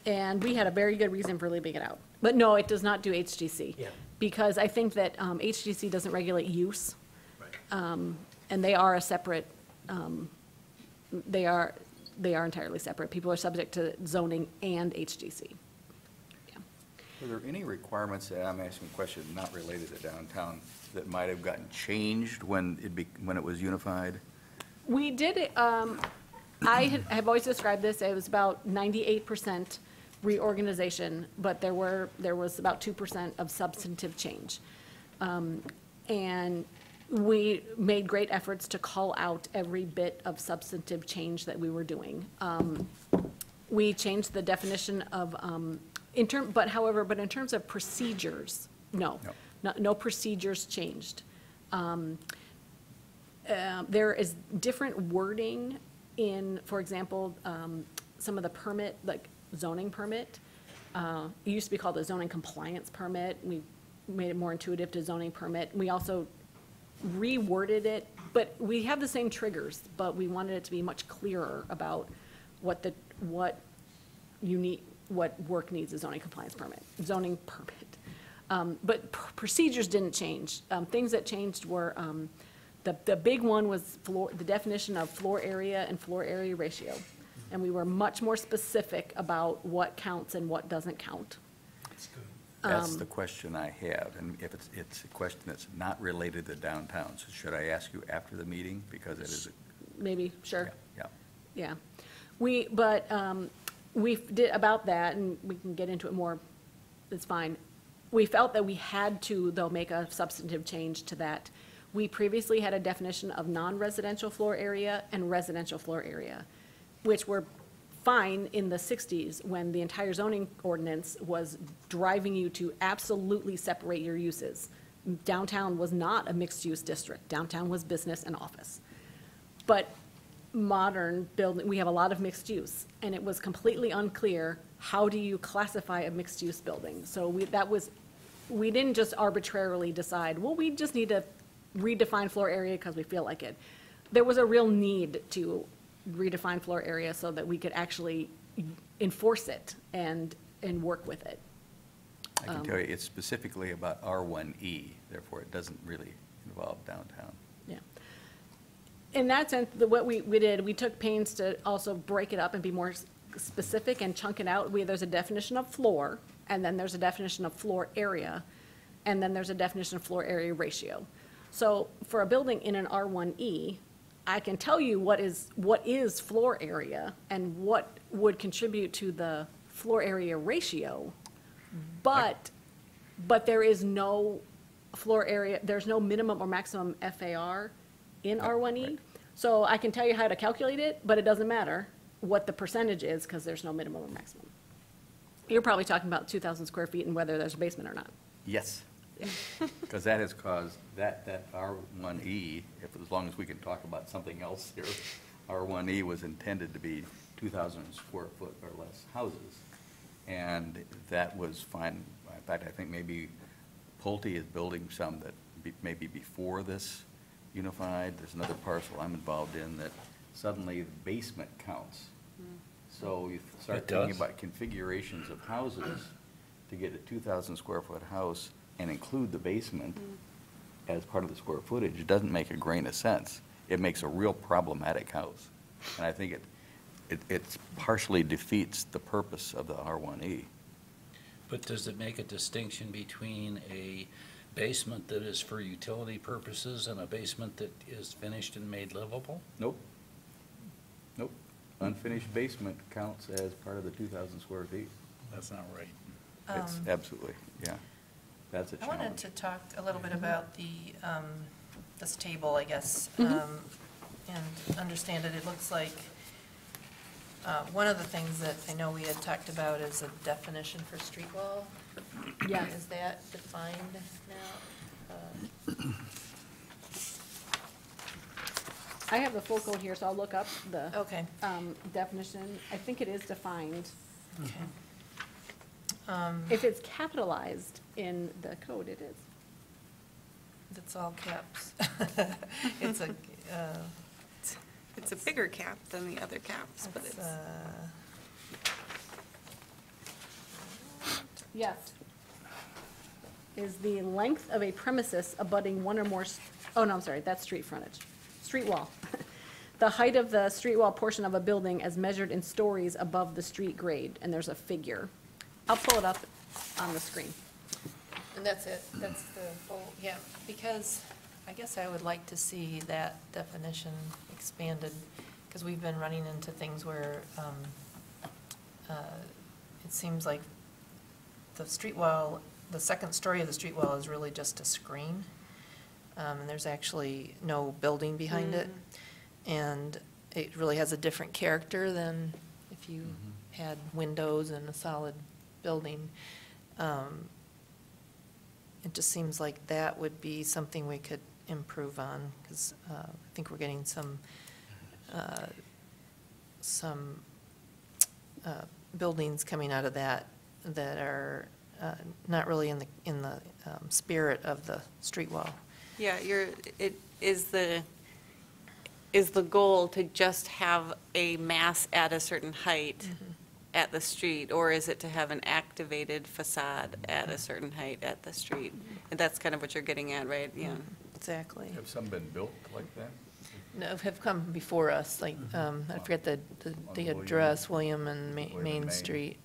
And we had a very good reason for leaving it out. But no, it does not do HGC. Yeah. Because I think that HGC doesn't regulate use, Right. and they are a separate, they are entirely separate. People are subject to zoning and HGC. Yeah. Are there any requirements, that I'm asking a question not related to downtown, that might have gotten changed when it was unified? We did, have always described this, it was about 98% reorganization, but there was about 2% of substantive change. And we made great efforts to call out every bit of substantive change that we were doing. We changed the definition of, in terms of procedures, no procedures changed. There is different wording in, for example, some of the permit, like zoning permit. It used to be called a zoning compliance permit. We made it more intuitive to zoning permit. We also reworded it, but we have the same triggers, but we wanted it to be much clearer about what work needs a zoning compliance permit, zoning permit. But procedures didn't change. Things that changed were, the big one was the definition of floor area and floor area ratio. And we were much more specific about what counts and what doesn't count. That's good. That's the question I have, and if it's a question that's not related to downtown, so should I ask you after the meeting? Because it is, Maybe, sure. yeah. Yeah. We did about that, and we can get into it more, it's fine. We felt that we had to, though, make a substantive change to that. We previously had a definition of non-residential floor area and residential floor area, which were fine in the 60s when the entire zoning ordinance was driving you to absolutely separate your uses. Downtown was not a mixed-use district. Downtown was business and office. But modern building, we have a lot of mixed use, and it was completely unclear, how do you classify a mixed-use building? So we didn't just arbitrarily decide, well, we just need to redefine floor area because we feel like it. There was a real need to redefine floor area so that we could actually enforce it and work with it. I can tell you, it's specifically about R1E, therefore it doesn't really involve downtown. Yeah. In that sense, what we did, we took pains to also break it up and be more specific and chunk it out. There's a definition of floor, and then there's a definition of floor area, and then there's a definition of floor area ratio. So for a building in an R1E, I can tell you what is floor area and what would contribute to the floor area ratio, but there is no floor area, there's no minimum or maximum FAR in R1E. right. So I can tell you how to calculate it, but it doesn't matter what the percentage is because there's no minimum or maximum. You're probably talking about 2,000 square feet and whether there's a basement or not. Yes. Because that has caused, that R1E, as long as we can talk about something else here, R1E was intended to be 2,000 square foot or less houses. And that was fine. In fact, I think maybe Pulte is building some that maybe before this unified. There's another parcel I'm involved in that suddenly the basement counts. So you start It thinking does? about configurations of houses to get a 2,000 square foot house and include the basement as part of the square footage. It doesn't make a grain of sense. It makes a real problematic house. And I think it partially defeats the purpose of the R1E. But does it make a distinction between a basement that is for utility purposes and a basement that is finished and made livable? Nope. Nope. Unfinished basement counts as part of the 2,000 square feet. That's not right. It's absolutely, yeah. That's a I wanted challenge. to talk a little bit about this table, I guess, and understand it. It looks like one of the things that I know we had talked about is a definition for street wall. Yes. Is that defined now? I have the full code here, so I'll look up the Okay. definition. I think it is defined. Okay. If it's capitalized in the code, it is. It's all caps. It's a, It's a bigger cap than the other caps, but it's, Yes. Is the length of a premises abutting one or more, oh, no, I'm sorry, that's street frontage. Street wall. The height of the street wall portion of a building as measured in stories above the street grade, and there's a figure. I'll pull it up on the screen. and that's it, that's the whole, yeah, because I guess I would like to see that definition expanded, because we've been running into things where it seems like the street wall, the second story of the street wall is really just a screen, and there's actually no building behind it, and it really has a different character than if you had windows and a solid building. It just seems like that would be something we could improve on, because I think we're getting some buildings coming out of that that are not really in the spirit of the street wall. yeah, it is the goal to just have a mass at a certain height at the street, or is it to have an activated facade at a certain height at the street? And that's kind of what you're getting at, right? Yeah. Exactly. Have some been built like that? No, have come before us, like, I forget the William. address, William and William and Main Main. Street.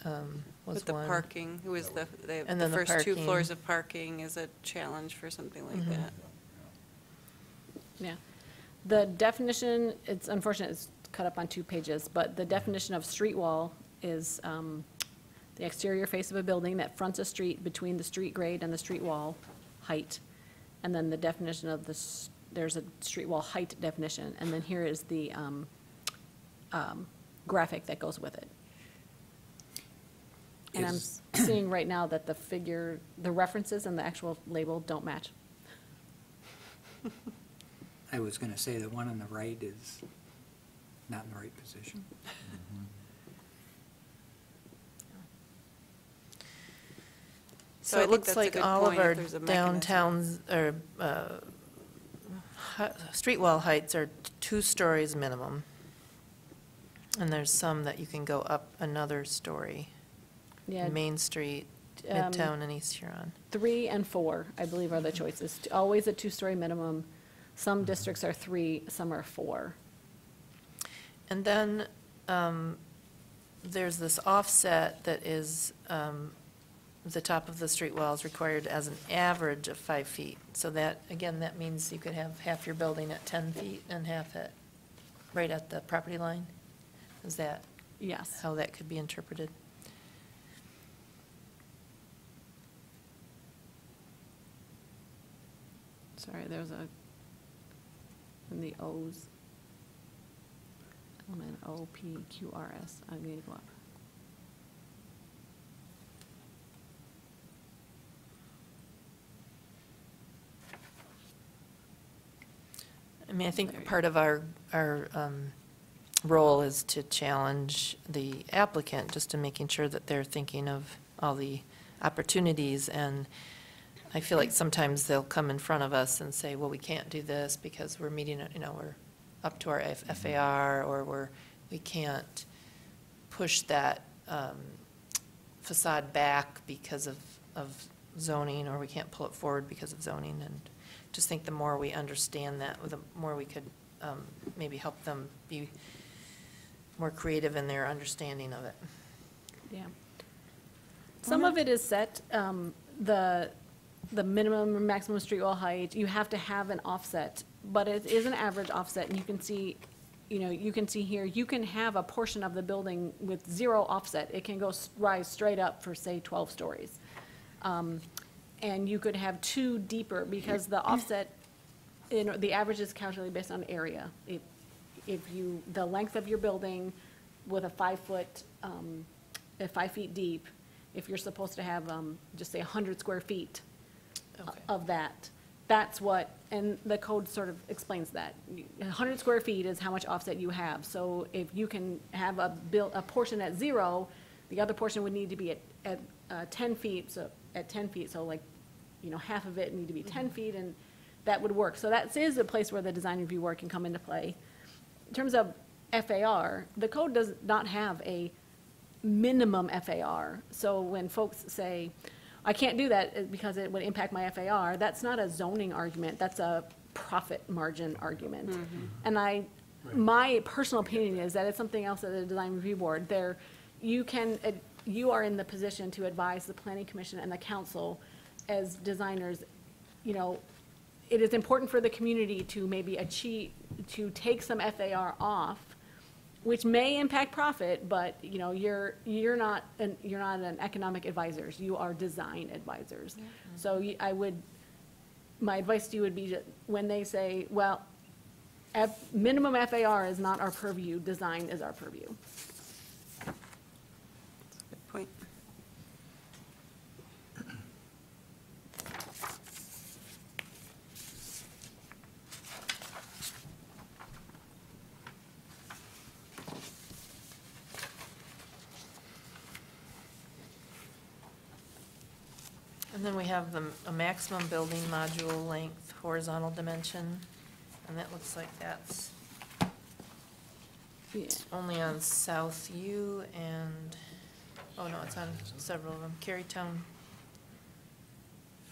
was With the one. parking, who is the And then the first two parking. floors of parking is a challenge for something like that. Yeah. The definition, it's unfortunate, it's cut up on 2 pages, but the definition of street wall is the exterior face of a building that fronts a street between the street grade and the street wall height. And then the definition of this, there's a street wall height definition, and then here is the graphic that goes with it. And I'm Is- seeing right now that the figure, the references and the actual label don't match. I was going to say the one on the right is not in the right position. So So I it think looks that's a like good all of point, if our there's a mechanism. downtowns, or street wall heights are 2 stories minimum. And there's some that you can go up another story. Yeah, Main Street, Um, Midtown, and East Huron. 3 and 4, I believe, are the choices. Always a 2-story minimum. Some districts are 3, some are 4. And then there's this offset that is, the top of the street wall is required as an average of 5 feet. So that, again, that means you could have half your building at 10 feet and half at, right at the property line? Is that Yes. how that could be interpreted? Sorry, there's a, in the O's. Element O, P, Q, R, S. I need to go up. I mean, I There you think go. part of our role is to challenge the applicant, just to making sure that they're thinking of all the opportunities. And I feel like sometimes they'll come in front of us and say, well, we can't do this because we're meeting, we're up to our FAR, or we can't push that facade back because of zoning, or we can't pull it forward because of zoning. And just think the more we understand that, the more we could maybe help them be more creative in their understanding of it. Yeah. Some of it is set, the minimum and maximum street wall height, you have to have an offset, but it is an average offset, and you can see, you can see here, you can have a portion of the building with 0 offset. It can go, rise straight up for, say, 12 stories. And you could have 2 deeper, because the offset, the average is calculated based on area. If you, the length of your building with a 5 foot, 5 feet deep, if you're supposed to have, just say 100 square feet Okay. of that, that's what, and the code sort of explains that. 100 square feet is how much offset you have. So if you can have a portion at 0, the other portion would need to be at 10 feet, so at 10 feet, so like, half of it need to be 10 feet, and that would work. So that is a place where the design review work can come into play. In terms of FAR, the code does not have a minimum FAR. So when folks say, I can't do that because it would impact my FAR, that's not a zoning argument, that's a profit margin argument. And my personal opinion is that it's something else at the design review board. You are in the position to advise the planning commission and the council as designers. It is important for the community to maybe to take some FAR off, which may impact profit, but, you're not an economic advisors, you are design advisors. So my advice to you would be that when they say, well, minimum FAR is not our purview, design is our purview. Good point. And then we have a maximum building module length, horizontal dimension, and that looks like that's Yeah. only on South U and, oh no, it's on several of them, Carytown,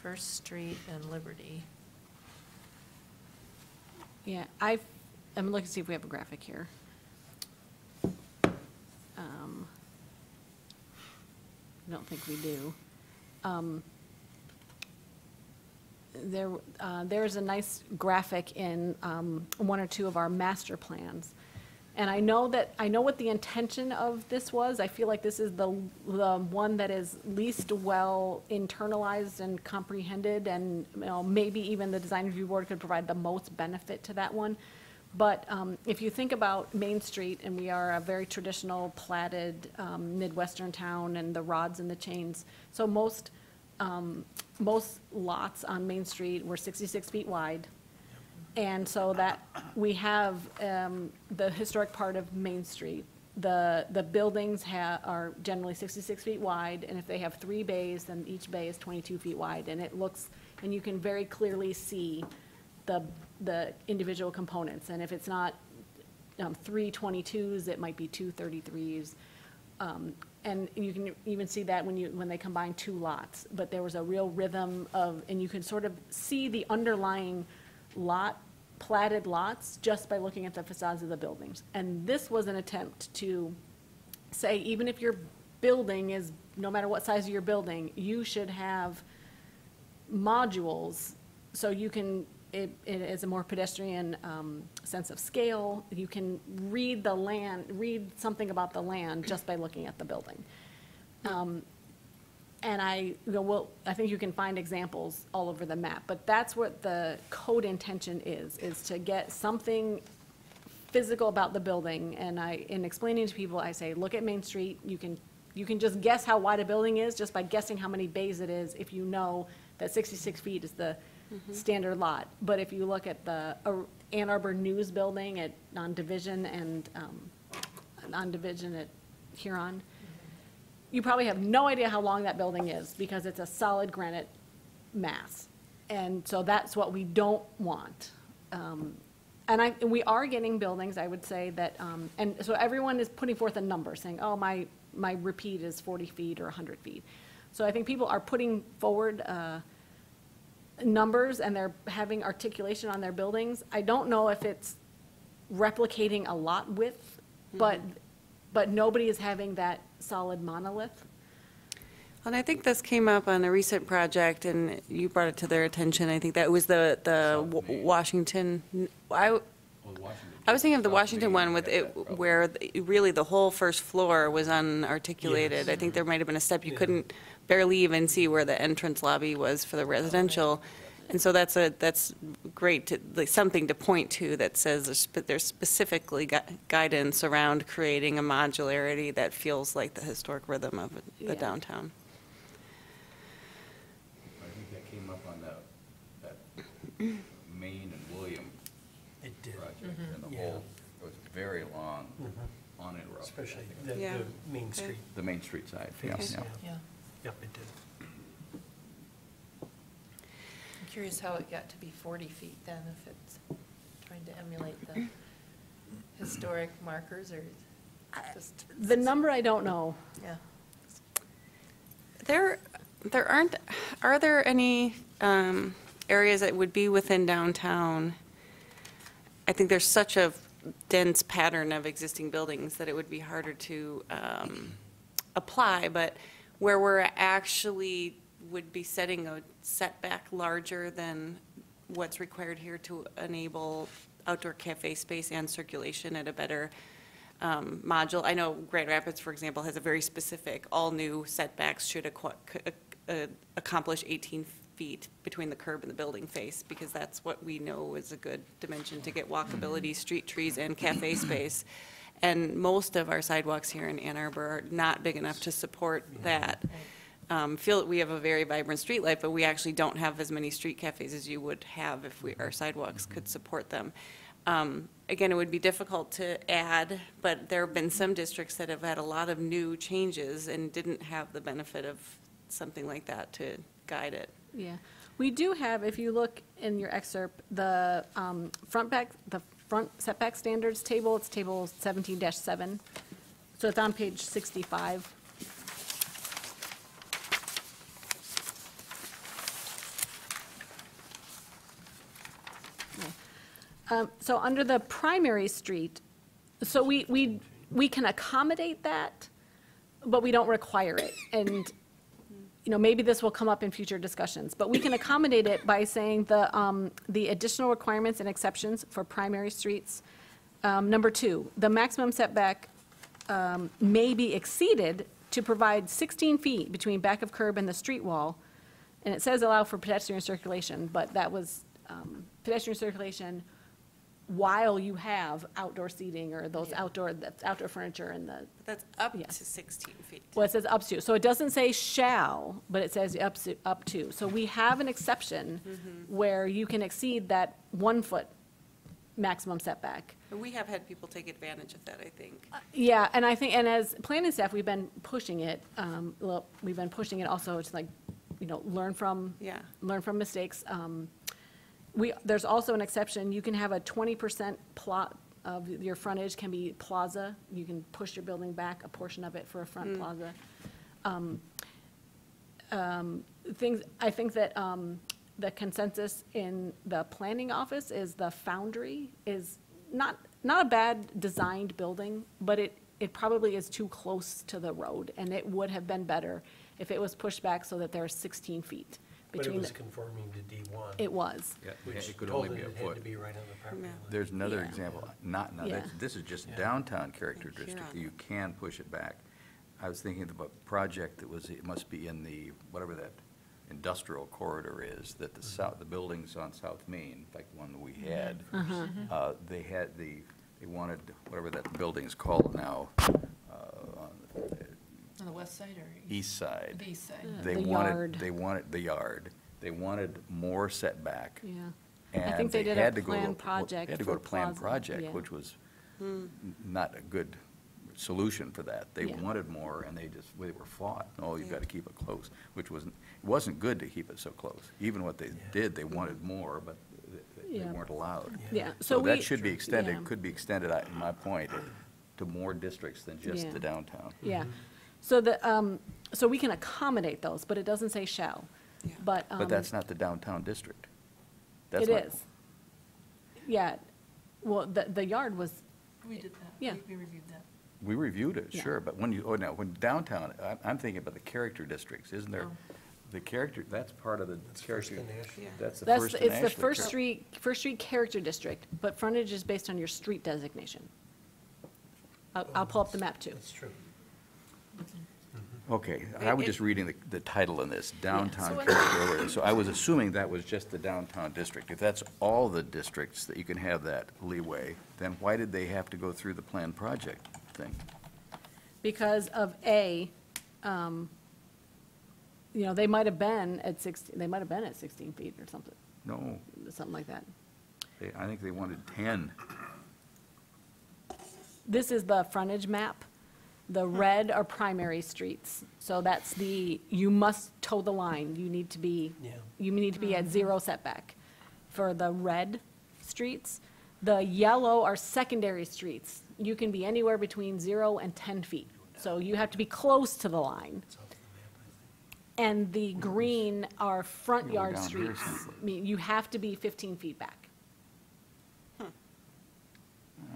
First Street, and Liberty. Yeah, I'm looking to see if we have a graphic here. I don't think we do. There's a nice graphic in one or two of our master plans. And I know what the intention of this was. I feel like this is the one that is least well internalized and comprehended, and maybe even the design review board could provide the most benefit to that one. But if you think about Main Street, and we are a very traditional platted Midwestern town, and the rods and the chains, so most lots on Main Street were 66 feet wide. And so that we have the historic part of Main Street. The buildings are generally 66 feet wide, and if they have 3 bays, then each bay is 22 feet wide. And it looks, and you can very clearly see the individual components. And if it's not 3 22s, it might be 2 33s. And you can even see that when they combine 2 lots. But there was a real rhythm of, and you can sort of see the underlying platted lots just by looking at the facades of the buildings. And this was an attempt to say, even if your building is, no matter what size of your building, you should have modules so you can, it is a more pedestrian sense of scale. You can read the land, read something about the land just by looking at the building. And I think you can find examples all over the map, but that's what the code intention is to get something physical about the building. And in explaining to people, I say, look at Main Street. You can just guess how wide a building is just by guessing how many bays it is if you know that 66 feet is the standard lot. But if you look at the Ann Arbor News building on Division and on Division at Huron, you probably have no idea how long that building is because it's a solid granite mass. And so that's what we don't want. And we are getting buildings, I would say, that, and so everyone is putting forth a number saying, oh, my repeat is 40 feet or 100 feet. So I think people are putting forward numbers and they're having articulation on their buildings. I don't know if it's replicating a lot width, but nobody is having that solid monolith. And I think this came up on a recent project, and you brought it to their attention. I think that was the Washington. I was thinking of the Washington one with it, where really the whole first floor was unarticulated. Yes. I think there might have been a step you couldn't barely even see where the entrance lobby was for the residential. And so that's great, like something to point to that says there's specifically guidance around creating a modularity that feels like the historic rhythm of the downtown. I think that came up on that Main and William It did. project, and the whole, it was very long, uninterrupted. Especially I think. the Main Street The Main Street side, yeah, face. yeah. Yeah. Yep, it did. I'm curious how it got to be 40 feet then, if it's trying to emulate the historic markers or just. The number I don't know. Yeah. Are there any areas that would be within downtown? I think there's such a dense pattern of existing buildings that it would be harder to apply, but where we're actually would be setting a setback larger than what's required here to enable outdoor cafe space and circulation at a better module. I know Grand Rapids, for example, has a very specific, all new setbacks should accomplish 18 feet between the curb and the building face, because that's what we know is a good dimension to get walkability, street trees, and cafe space. And most of our sidewalks here in Ann Arbor are not big enough to support that. Feel that we have a very vibrant street life, but we actually don't have as many street cafes as you would have if our sidewalks could support them. Again, it would be difficult to add, but there have been some districts that have had a lot of new changes and didn't have the benefit of something like that to guide it. Yeah, we do have, if you look in your excerpt, the front setback standards table, it's table 17-7. So it's on page 65. So under the primary street, so we can accommodate that, but we don't require it. And maybe this will come up in future discussions, but we can accommodate it by saying the additional requirements and exceptions for primary streets. Number 2, the maximum setback may be exceeded to provide 16 feet between back of curb and the street wall. And it says allow for pedestrian circulation, but that was pedestrian circulation while you have outdoor seating or those outdoor furniture and the, That's up Yes. to 16 feet. well, it says up to. So it doesn't say shall, but it says up to. So we have an exception where you can exceed that 1 foot maximum setback. And we have had people take advantage of that, I think. Yeah, and I think, and as planning staff, we've been pushing it, we've been pushing it also to learn from Yeah. mistakes. There's also an exception, you can have a 20% plot of your frontage can be plaza. You can push your building back, a portion of it for a front plaza. I think that the consensus in the planning office is the Foundry is not a bad designed building, but it probably is too close to the road, and it would have been better if it was pushed back so that there's 16 feet But it between. was conforming to D1. It was. Yeah, Which it could told only it be a it had foot. to be right on the property Yeah. line. There's another Yeah. example, Yeah. this is just Yeah. downtown character district, Here. you can push it back. I was thinking of a project that it must be in the, whatever that industrial corridor is, that the buildings on South Main, like the one that we had, they wanted, whatever that building's called now, on On the west side or the east side. the east side? They The wanted, yard. they wanted the yard. They wanted more setback. Yeah. And think they did a had to go to planned project They had to go for to planned plaza, project, yeah. which was not a good solution for that. They Yeah. wanted more, and they were fought. Oh, you've got to keep it close, which it wasn't good to keep it so close. Even what they did, they wanted more, but they Yeah. weren't allowed. Yeah, So so that we. should be extended, yeah. could be extended, in my point, to more districts than just Yeah. the downtown. Yeah, so we can accommodate those, but it doesn't say shall. Yeah. But. But that's not the downtown district. That's It my- is. Yeah, well, the yard was, We did that. Yeah. We reviewed that. We reviewed it, Yeah. sure, but when downtown, I'm thinking about the character districts, isn't there? The character, that's part of the That's First character. and Ashley. Yeah. That's the that's, first and it's the Ashley First character. Street character district, but frontage is based on your street designation. I'll pull up the map too. That's true. Okay, I was It- just reading the title in this, downtown So when- character overlay. So I was assuming that was just the downtown district. If that's all the districts that you can have that leeway, then why did they have to go through the planned project thing? Because of they might have been at 16 feet or No, something like that. I think they wanted 10. This is the frontage map. The red are primary streets. So that's you must toe the line. You need to be, Yeah. you need to be at 0 setback for the red streets. The yellow are secondary streets. You can be anywhere between 0 and 10 feet. So you have to be close to the line. It's off the map, I think. And the green are front Go yard down here streets. somewhere. I mean, you have to be 15 feet back.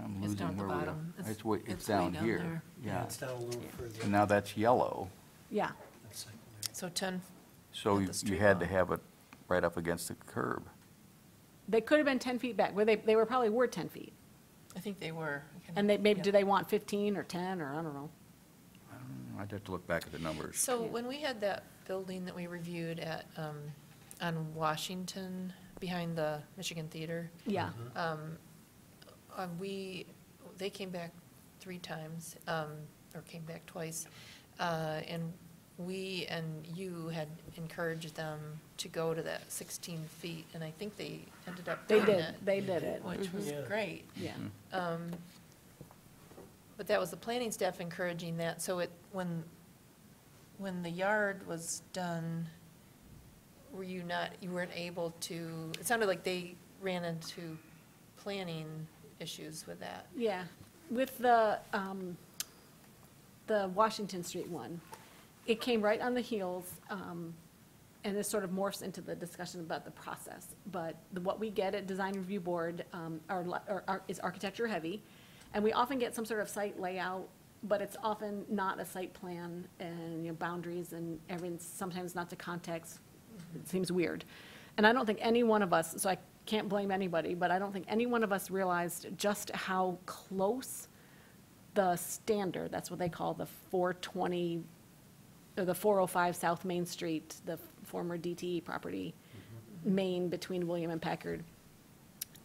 I'm It's losing down at the where we are. bottom. It's It's way way down down here. there. Yeah, It's down a little further. and now that's yellow, Yeah. That's secondary. So 10, so At the you street had to level. have it right up against the curb. They could have been 10 feet back, where they were probably 10 feet. I think they were. And do they want 15 or 10, or I don't know? I'd have to look back at the numbers. So Yeah. when we had that building that we reviewed on Washington, behind the Michigan Theater, Yeah. they came back 3 times, or came back twice, and we and you had encouraged them to go to that 16 feet, and I think they ended up They doing did, it, they did it, which was Yeah. great. yeah. But that was the planning staff encouraging that, so when the yard was done, you weren't able to, it sounded like they ran into planning issues with that. Yeah. With the Washington Street one, it came right on the heels, and this sort of morphs into the discussion about the process. But what we get at Design Review Board is architecture heavy, and we often get some sort of site layout but it's often not a site plan and, you know, boundaries and everything, sometimes not the context. It seems weird. And I don't think any one of us, so I can't blame anybody, but I don't think any one of us realized just how close the standard, that's what they call the 420, or the 405 South Main Street, the former DTE property, Main between William and Packard.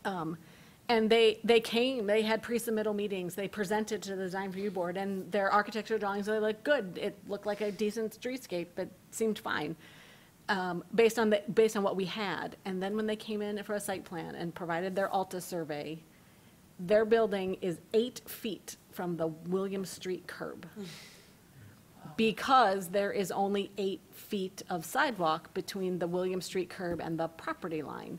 And they had pre-submittal meetings, they presented to the design review board, and their architectural drawings, they looked good. It looked like a decent streetscape, it seemed fine, based on what we had. And then when they came in for a site plan and provided their Alta survey, their building is 8 feet from the William Street curb. Because there is only 8 feet of sidewalk between the William Street curb and the property line.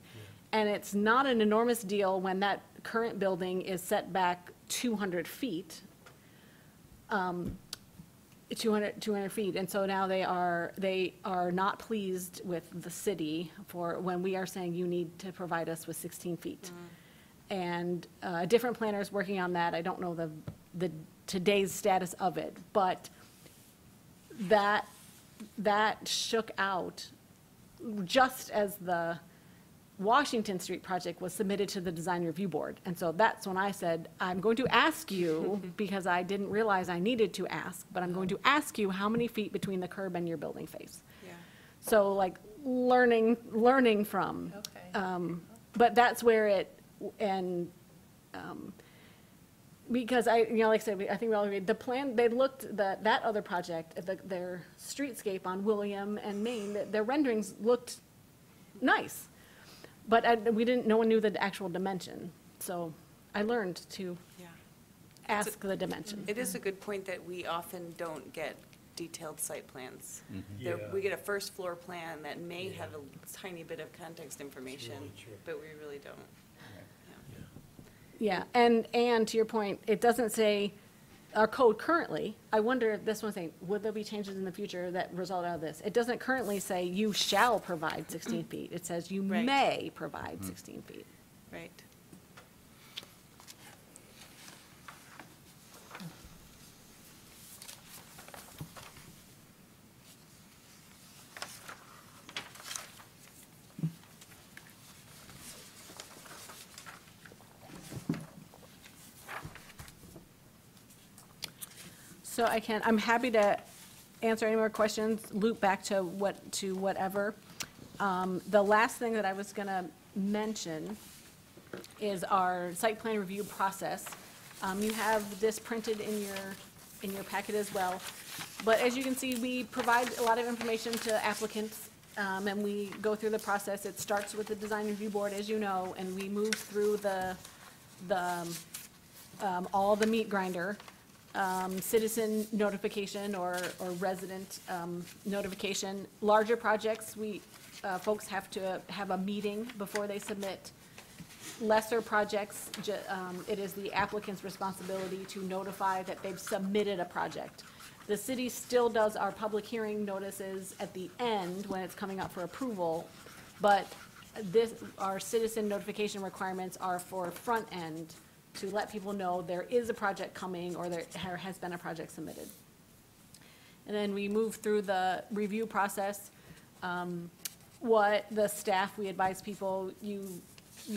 And it's not an enormous deal when that current building is set back 200 feet. 200 feet, and so now they are not pleased with the city for when we are saying you need to provide us with 16 feet. And a different planner is working on that. I don't know the today's status of it, but that shook out just as the Washington Street project was submitted to the design review board. And so that's when I said, I'm going to ask you, because I didn't realize I needed to ask, but I'm going to ask you how many feet between the curb and your building face. Yeah. So like learning from. Okay. But that's where it, and, because like I said, I think we all agreed, the plan, they looked, that other project, their streetscape on William and Main, their renderings looked nice. But no one knew the actual dimension, so I learned to Yeah. ask the dimension. It is a good point that we often don't get detailed site plans. Yeah. We get a first floor plan that may have a tiny bit of context information, really true. but we really don't. Yeah, and to your point, it doesn't say, our code currently, I wonder if this one's saying, would there be changes in the future that result out of this? It doesn't currently say you shall provide 16 feet. It says you Right. may provide 16 feet. Right. So I'm happy to answer any more questions, loop back to whatever. The last thing that I was gonna mention is our site plan review process. You have this printed in your packet as well. But as you can see, we provide a lot of information to applicants, and we go through the process. It starts with the design review board, as you know, and we move through all the meat grinder. Citizen notification or resident notification. Larger projects, folks have to have a meeting before they submit. Lesser projects, it is the applicant's responsibility to notify that they've submitted a project. The city still does our public hearing notices at the end when it's coming up for approval, but our citizen notification requirements are for front end, to let people know there is a project coming or there has been a project submitted. And then we move through the review process. What the staff, we advise people, you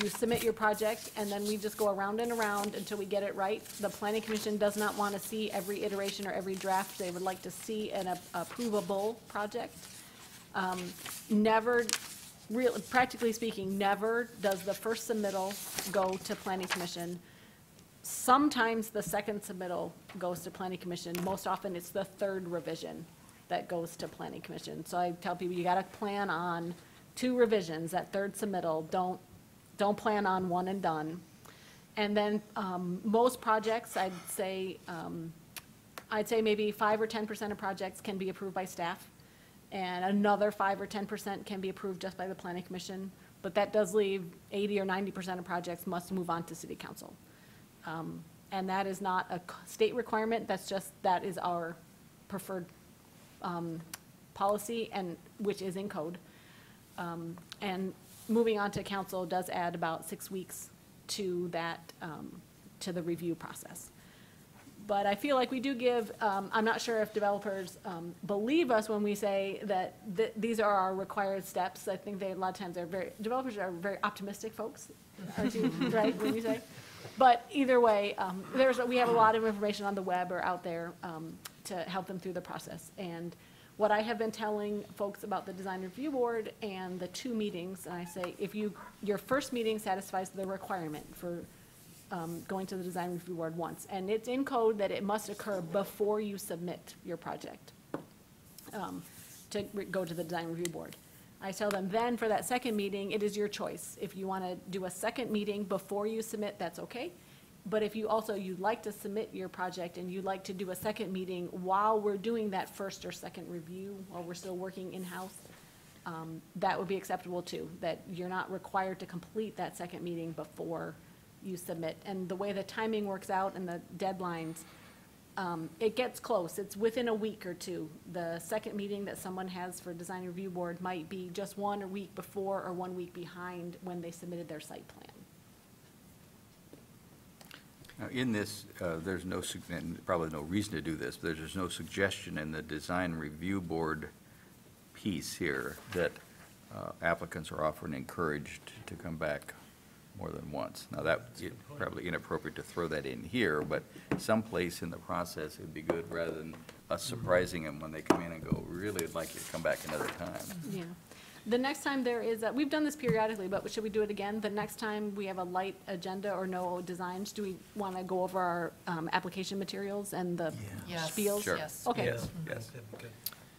submit your project and then we just go around and around until we get it right. The planning commission does not want to see every iteration or every draft. They would like to see an approvable project. Never, really, practically speaking, never does the first submittal go to planning commission. Sometimes the second submittal goes to planning commission. Most often it's the third revision that goes to planning commission. So I tell people, you gotta plan on 2 revisions, that third submittal. Don't plan on one and done. And then most projects, I'd say maybe 5 or 10% of projects can be approved by staff. And another 5 or 10% can be approved just by the planning commission. But that does leave 80 or 90% of projects must move on to city council. And that is not a state requirement, that is our preferred policy, and which is in code. And moving on to council does add about 6 weeks to that, to the review process. But I feel like we do give, I'm not sure if developers believe us when we say that these are our required steps. I think they, a lot of times, developers are very optimistic folks, aren't you, right, when you say? But either way, we have a lot of information on the web or out there to help them through the process. And what I have been telling folks about the Design Review Board and the 2 meetings, and I say, if your first meeting satisfies the requirement for going to the Design Review Board once, and it's in code that it must occur before you submit your project to go to the Design Review Board. I tell them then for that second meeting, it is your choice. If you want to do a second meeting before you submit, that's okay. But if you'd like to submit your project and you'd like to do a second meeting while we're doing that first or second review, while we're still working in-house, that would be acceptable too, that you're not required to complete that second meeting before you submit. And the way the timing works out and the deadlines, it gets close. It's within a week or 2. The second meeting that someone has for Design Review Board might be just 1 week before or 1 week behind when they submitted their site plan. Now, in this, there's no, probably no reason to do this, but there's no suggestion in the Design Review Board piece here that applicants are often encouraged to come back more than once. Now, that's probably inappropriate to throw that in here, but someplace in the process, it'd be good, rather than us surprising them when they come in and go, really, I'd like you to come back another time. Yeah. The next time there is, we've done this periodically, but should we do it again? The next time we have a light agenda or no designs, do we want to go over our application materials and the Yes. spiels? Sure. Yes. Okay. Yeah, Yes. that'd be good.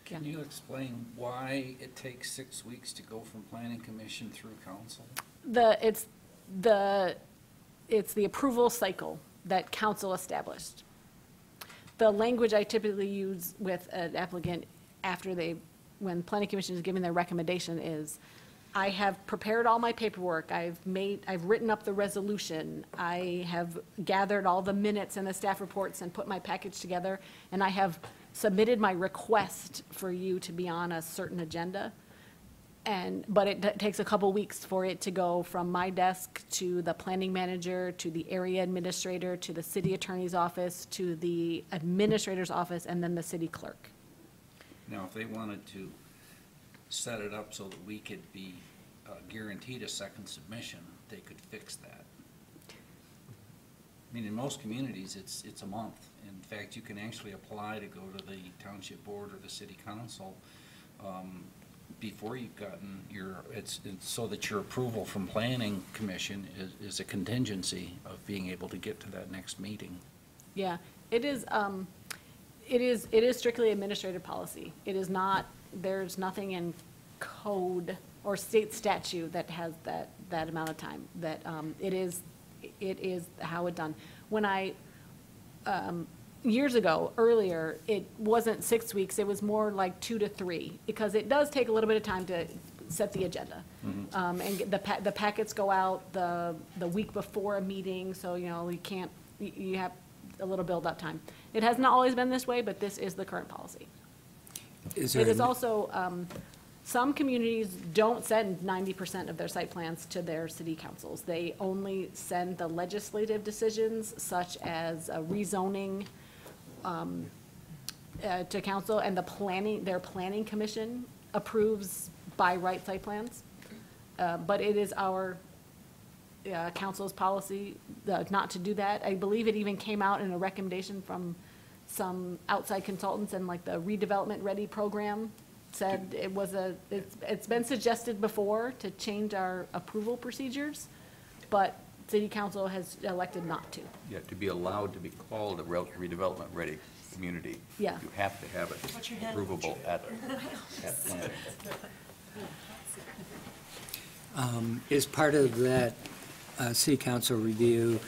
Can you explain why it takes 6 weeks to go from planning commission through council? It's the approval cycle that council established. The language I typically use with an applicant when planning commission is giving their recommendation is, I have prepared all my paperwork, I've written up the resolution, I have gathered all the minutes and the staff reports and put my package together, and I have submitted my request for you to be on a certain agenda. But it takes a couple weeks for it to go from my desk to the planning manager, to the area administrator, to the city attorney's office, to the administrator's office, and then the city clerk. Now, if they wanted to set it up so that we could be guaranteed a second submission, they could fix that. I mean, in most communities, it's a month. In fact, you can actually apply to go to the township board or the city council before you've gotten it's so that your approval from planning commission is a contingency of being able to get to that next meeting. Yeah, it is strictly administrative policy. It is not, there's nothing in code or state statute that has that amount of time. That it is how it's done. When years ago, earlier, it wasn't 6 weeks, it was more like 2 to 3, because it does take a little bit of time to set the agenda. And the packets go out the week before a meeting, so, you have a little build-up time. It has not always been this way, but this is the current policy. It is also, some communities don't send 90% of their site plans to their city councils. They only send the legislative decisions, such as rezoning, to council, and their planning commission approves by right site plans. But it is our council's policy not to do that. I believe it even came out in a recommendation from some outside consultants, and like the redevelopment ready program said it's been suggested before to change our approval procedures, but city council has elected not to. Yeah, to be allowed to be called a redevelopment ready community. Yeah. You have to have it approvable at planning. Is part of that city council review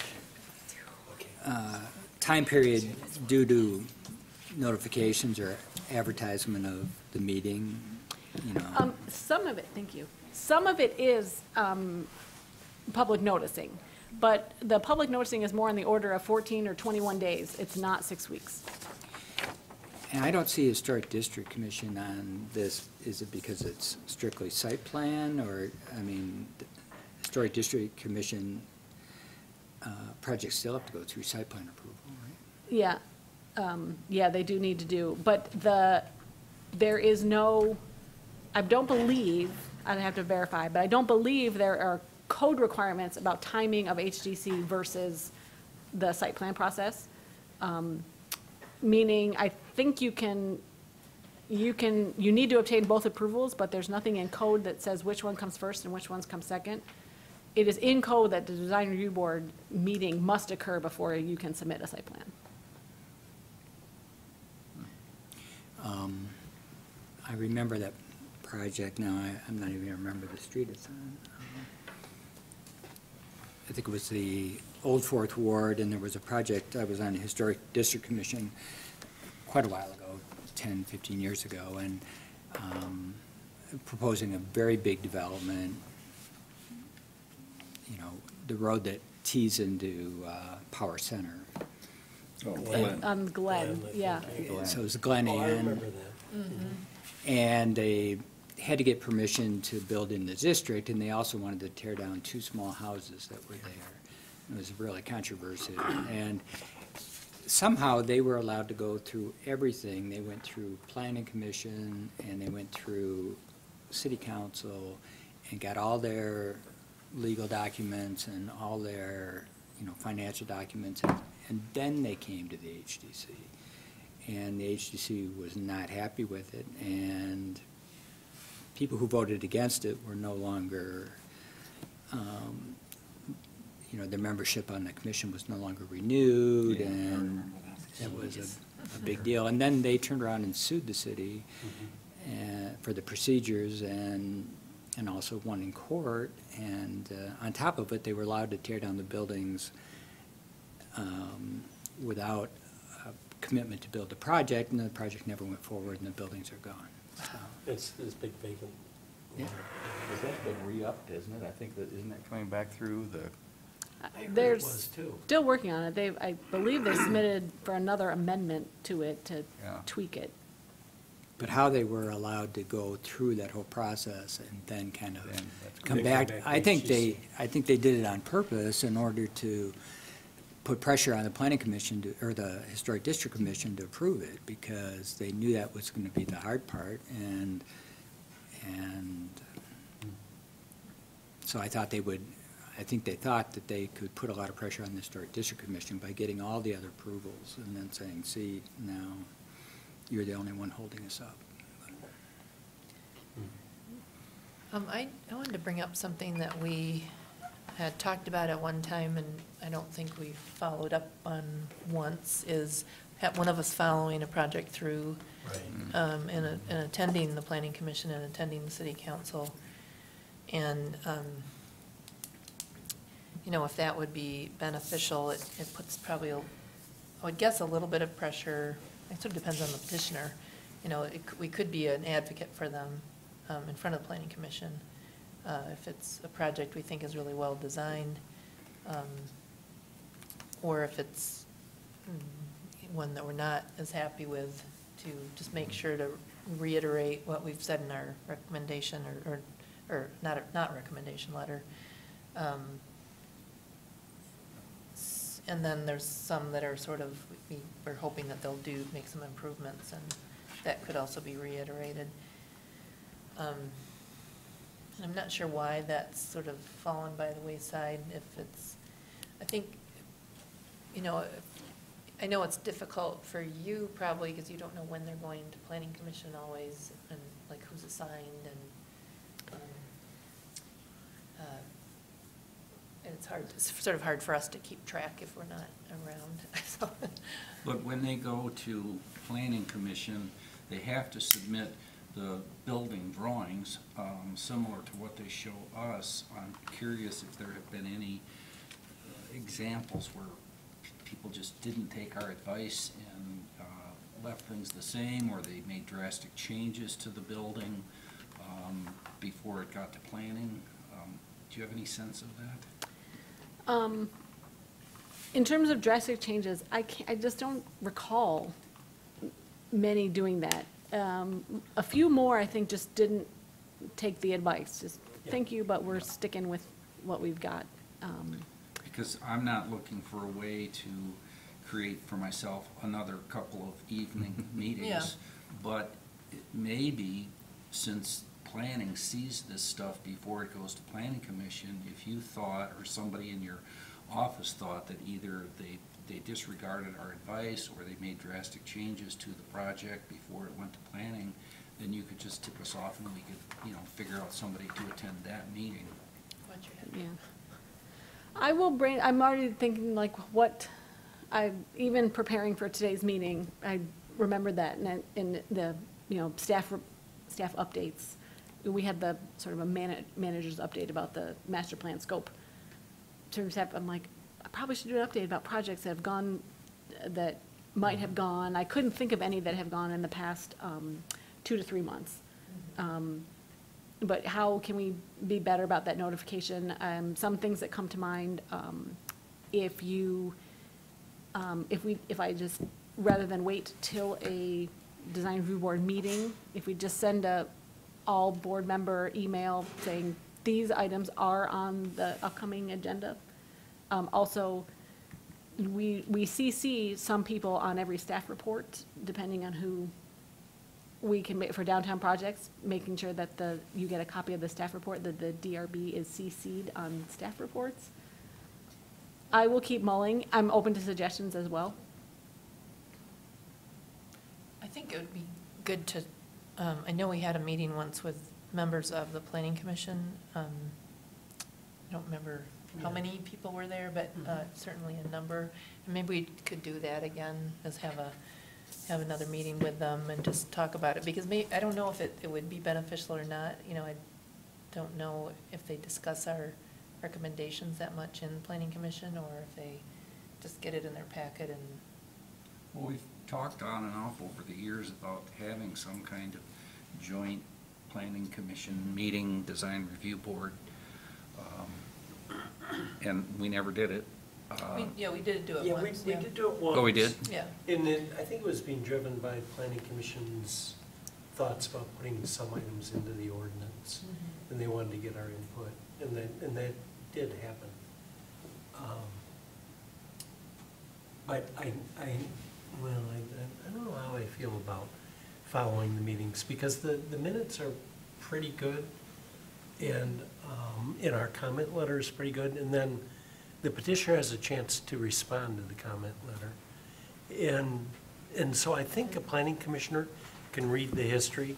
time period due to notifications or advertisement of the meeting, Some of it, thank you. Some of it is public noticing, but the public noticing is more on the order of 14 or 21 days. It's not 6 weeks. And I don't see a historic district commission on this. Is it because it's strictly site plan, or, the historic district commission projects still have to go through site plan approval, right? Yeah, yeah, they do need to do, but there is no, I don't believe, I'd have to verify, but I don't believe there are code requirements about timing of HDC versus the site plan process. Meaning, I think you need to obtain both approvals, but there's nothing in code that says which one comes first and which ones come second. It is in code that the design review board meeting must occur before you can submit a site plan. I remember that project now, I'm not even gonna remember the street it's on. I think it was the Old Fourth Ward, and there was a project, I was on the Historic District Commission quite a while ago, 10, 15 years ago, and proposing a very big development, you know, the road that tees into Power Center. Glen, yeah. So it was Glen Oh, I Inn. remember that. And they had to get permission to build in the district, and they also wanted to tear down 2 small houses that were there. It was really controversial. And somehow they were allowed to go through everything. They went through planning commission, and they went through city council, and got all their legal documents and all their, you know, financial documents, and then they came to the HDC. And the HDC was not happy with it, and people who voted against it were no longer, you know, their membership on the commission was no longer renewed, and it was a big deal. And then they turned around and sued the city for the procedures, and also won in court. And on top of it, they were allowed to tear down the buildings without a commitment to build the project, and the project never went forward, and the buildings are gone. So, It's this big vacant. yeah. Has that been re-upped, isn't it? I think that, isn't that coming back through the? I heard it They're was too. still working on it. I believe they submitted for another amendment to it to Yeah. tweak it. But how they were allowed to go through that whole process and then kind of Then that's come They back, come back I to think HGC. I think they did it on purpose in order to put pressure on the planning commission to, or the historic district commission to approve it, because they knew that was gonna be the hard part, and so I thought I think they thought that they could put a lot of pressure on the historic district commission by getting all the other approvals and then saying, see, now you're the only one holding us up. I wanted to bring up something that we had talked about at one time, and I don't think we followed up on once, is one of us following a project through Right. and attending the planning commission and attending the city council. And, you know, if that would be beneficial, it puts probably, I would guess, a little bit of pressure. It sort of depends on the petitioner. You know, we could be an advocate for them in front of the planning commission if it's a project we think is really well designed, or if it's one that we're not as happy with, to just make sure to reiterate what we've said in our recommendation, or not recommendation letter. And then there's some that are sort of, we're hoping that they'll make some improvements, and that could also be reiterated. And I'm not sure why that's sort of fallen by the wayside, if it's, I think, you know, I know it's difficult for you probably, because you don't know when they're going to planning commission always, and like who's assigned, and it's sort of hard for us to keep track if we're not around. So, But when they go to planning commission, they have to submit the building drawings, similar to what they show us. I'm curious if there have been any examples where people just didn't take our advice and left things the same, or they made drastic changes to the building before it got to planning. Do you have any sense of that? In terms of drastic changes, I just don't recall many doing that. A few more, I think, just didn't take the advice, just, thank you, but we're sticking with what we've got. Because I'm not looking for a way to create for myself another couple of evening meetings. Yeah. But it maybe, since planning sees this stuff before it goes to planning commission, if you thought, or somebody in your office thought, that either they disregarded our advice or they made drastic changes to the project before it went to planning, then you could just tip us off and we could, figure out somebody to attend that meeting. Yeah. I will bring, I'm already thinking like even preparing for today's meeting, I remembered that in the, staff updates. We had the sort of a manager's update about the master plan scope. I'm like, I probably should do an update about projects that have gone, that might have gone. I couldn't think of any that have gone in the past 2 to 3 months. But how can we be better about that notification? Some things that come to mind, if I just, rather than wait till a design review board meeting, if we just send a all board member email saying these items are on the upcoming agenda. Also, we CC some people on every staff report, depending on who we can make for downtown projects, making sure that you get a copy of the staff report, that the DRB is CC'd on staff reports. I will keep mulling. I'm open to suggestions as well. I think it would be good to, I know we had a meeting once with members of the planning commission. I don't remember how many people were there, but certainly a number. And maybe we could do that again, is have another meeting with them and just talk about it, because I don't know if it would be beneficial or not. I don't know if they discuss our recommendations that much in planning commission, or if they just get it in their packet and. Well, we've talked on and off over the years about having some kind of joint planning commission meeting, design review board, and we never did it. We did do it Yeah, once. we did do it once. Oh, we did? Yeah. And then I think it was being driven by planning commission's thoughts about putting some items into the ordinance. And they wanted to get our input, and that did happen. But I don't know how I feel about following the meetings, because the minutes are pretty good, and our comment letter is pretty good, and then the petitioner has a chance to respond to the comment letter. And so I think a planning commissioner can read the history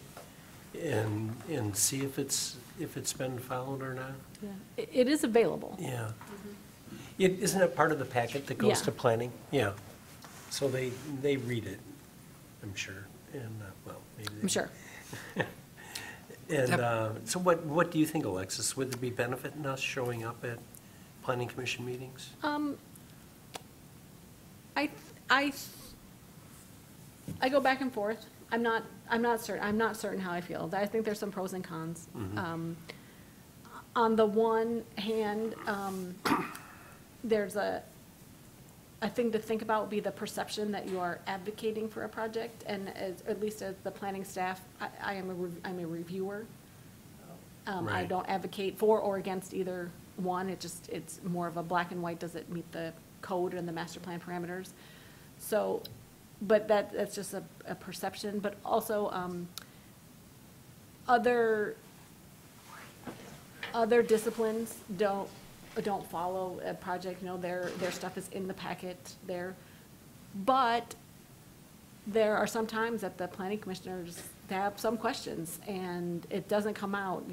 and see if it's been followed or not. Yeah. It is available. Yeah. Isn't it part of the packet that goes Yeah. to planning? Yeah. So they read it, I'm sure, and, well, maybe. I'm sure. And so what do you think, Alexis? Would there be benefit in us showing up at planning commission meetings? I go back and forth. I'm not certain how I feel. I think there's some pros and cons. On the one hand, there's a thing to think about would be the perception that you are advocating for a project, and at least as the planning staff, I'm a reviewer. I Right. don't advocate for or against either one. It's more of a black and white. Does it meet the code and the master plan parameters? So, but that's just a perception. But also, other disciplines don't follow a project. Their stuff is in the packet there. But there are some times that the planning commissioners have some questions, and it doesn't come out,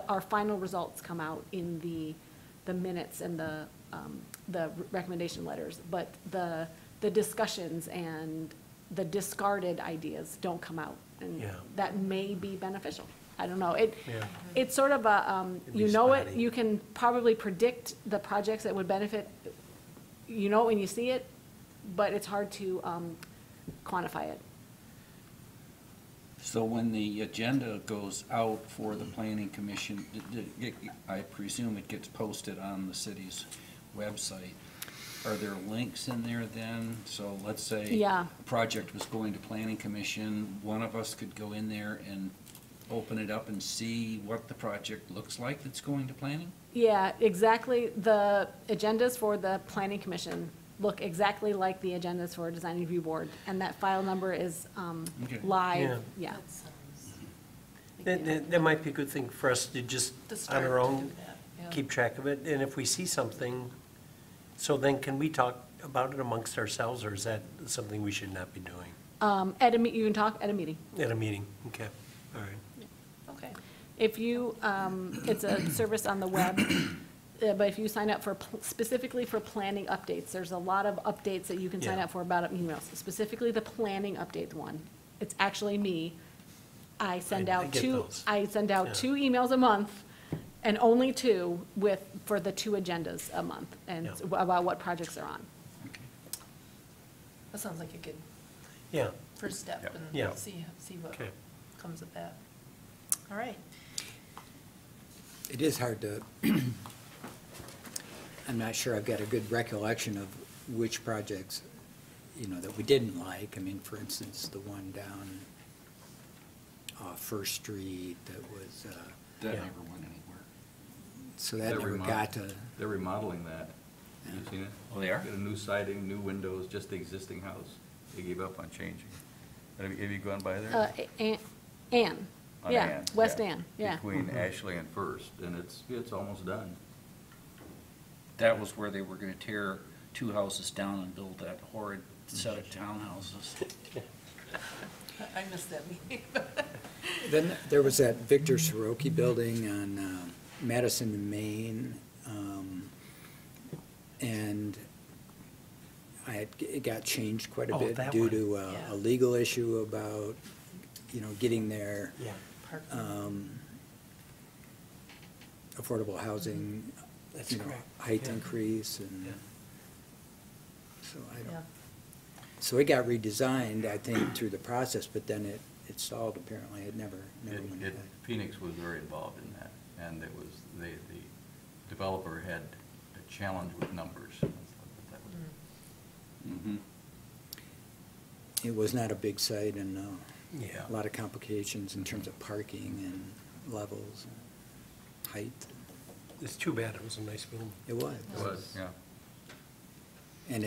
our final results come out in the minutes and the recommendation letters, but the discussions and the discarded ideas don't come out, and Yeah. that may be beneficial. I don't know. Yeah. It's sort of It'd be spotty. you can probably predict the projects that would benefit, it when you see it, but it's hard to quantify it. So when the agenda goes out for the planning commission, I presume it gets posted on the city's website. Are there links in there then? So let's say Yeah. a project was going to planning commission, one of us could go in there and open it up and see what the project looks like that's going to planning? Yeah, exactly. The agendas for the planning commission look exactly like the agendas for a design review board, and that file number is Okay. live, yeah. That sounds. That might be a good thing for us to just, To on start our to own, do that, yeah. keep track of it, and if we see something, so then can we talk about it amongst ourselves, or is that something we should not be doing You can talk at a meeting. at a meeting? Okay, all right. Okay. If you, it's a service on the web, but if you sign up for, specifically for planning updates, there's a lot of updates that you can sign Yeah. up for about emails, specifically the planning updates one. It's actually me. I send I out get two, those. I send Yeah. out 2 emails a month, and only 2 for the 2 agendas a month, and Yeah. about what projects they're on. That sounds like a good Yeah, first step Yep. and Yeah. see what okay. comes of that. All right. It is hard to, I'm not sure I've got a good recollection of which projects, that we didn't like. I mean, for instance, the one down First Street that was, That Yeah. never went anywhere. so that They're never remod- got to, They're remodeling that. Have you seen it? Oh, they are? Got a new siding, new windows, just the existing house. They gave up on changing. Have you gone by there? Ann, On yeah, Ann, West yeah. Ann, yeah. Between Ashley and First, and it's almost done. That was where they were gonna tear 2 houses down and build that horrid set of townhouses. I missed that meeting. then there was that Victor Soroki building on Madison and Main, and it got changed quite a Oh, bit that due one. to Yeah. a legal issue about, getting their Yeah, affordable housing, that's correct. height Yeah. increase, and Yeah. so I Yeah. don't, so it got redesigned, I think, through the process, but then it stalled apparently, it never went ahead. Phoenix was very involved in that, and it was, the developer had a challenge with numbers. That was- Mm-hmm. It was not a big site and Yeah. a lot of complications in terms of parking and levels, and height. It's too bad, it was a nice building. It was. It was, yeah. And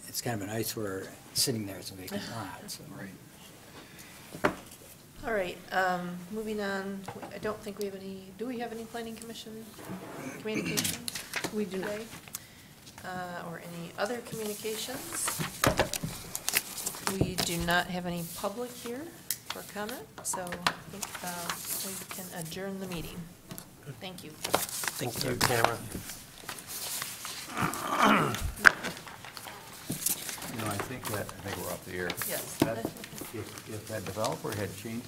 it's kind of an eyesore sitting there as a vacant lot, so. Right. All right, moving on, I don't think we have any, do we have any planning commission communications? We do not. today? Or any other communications? We do not have any public here for comment, so I think we can adjourn the meeting. Thank you. Thank you, Tamara. I think we're off the air. Yes. If that developer had changed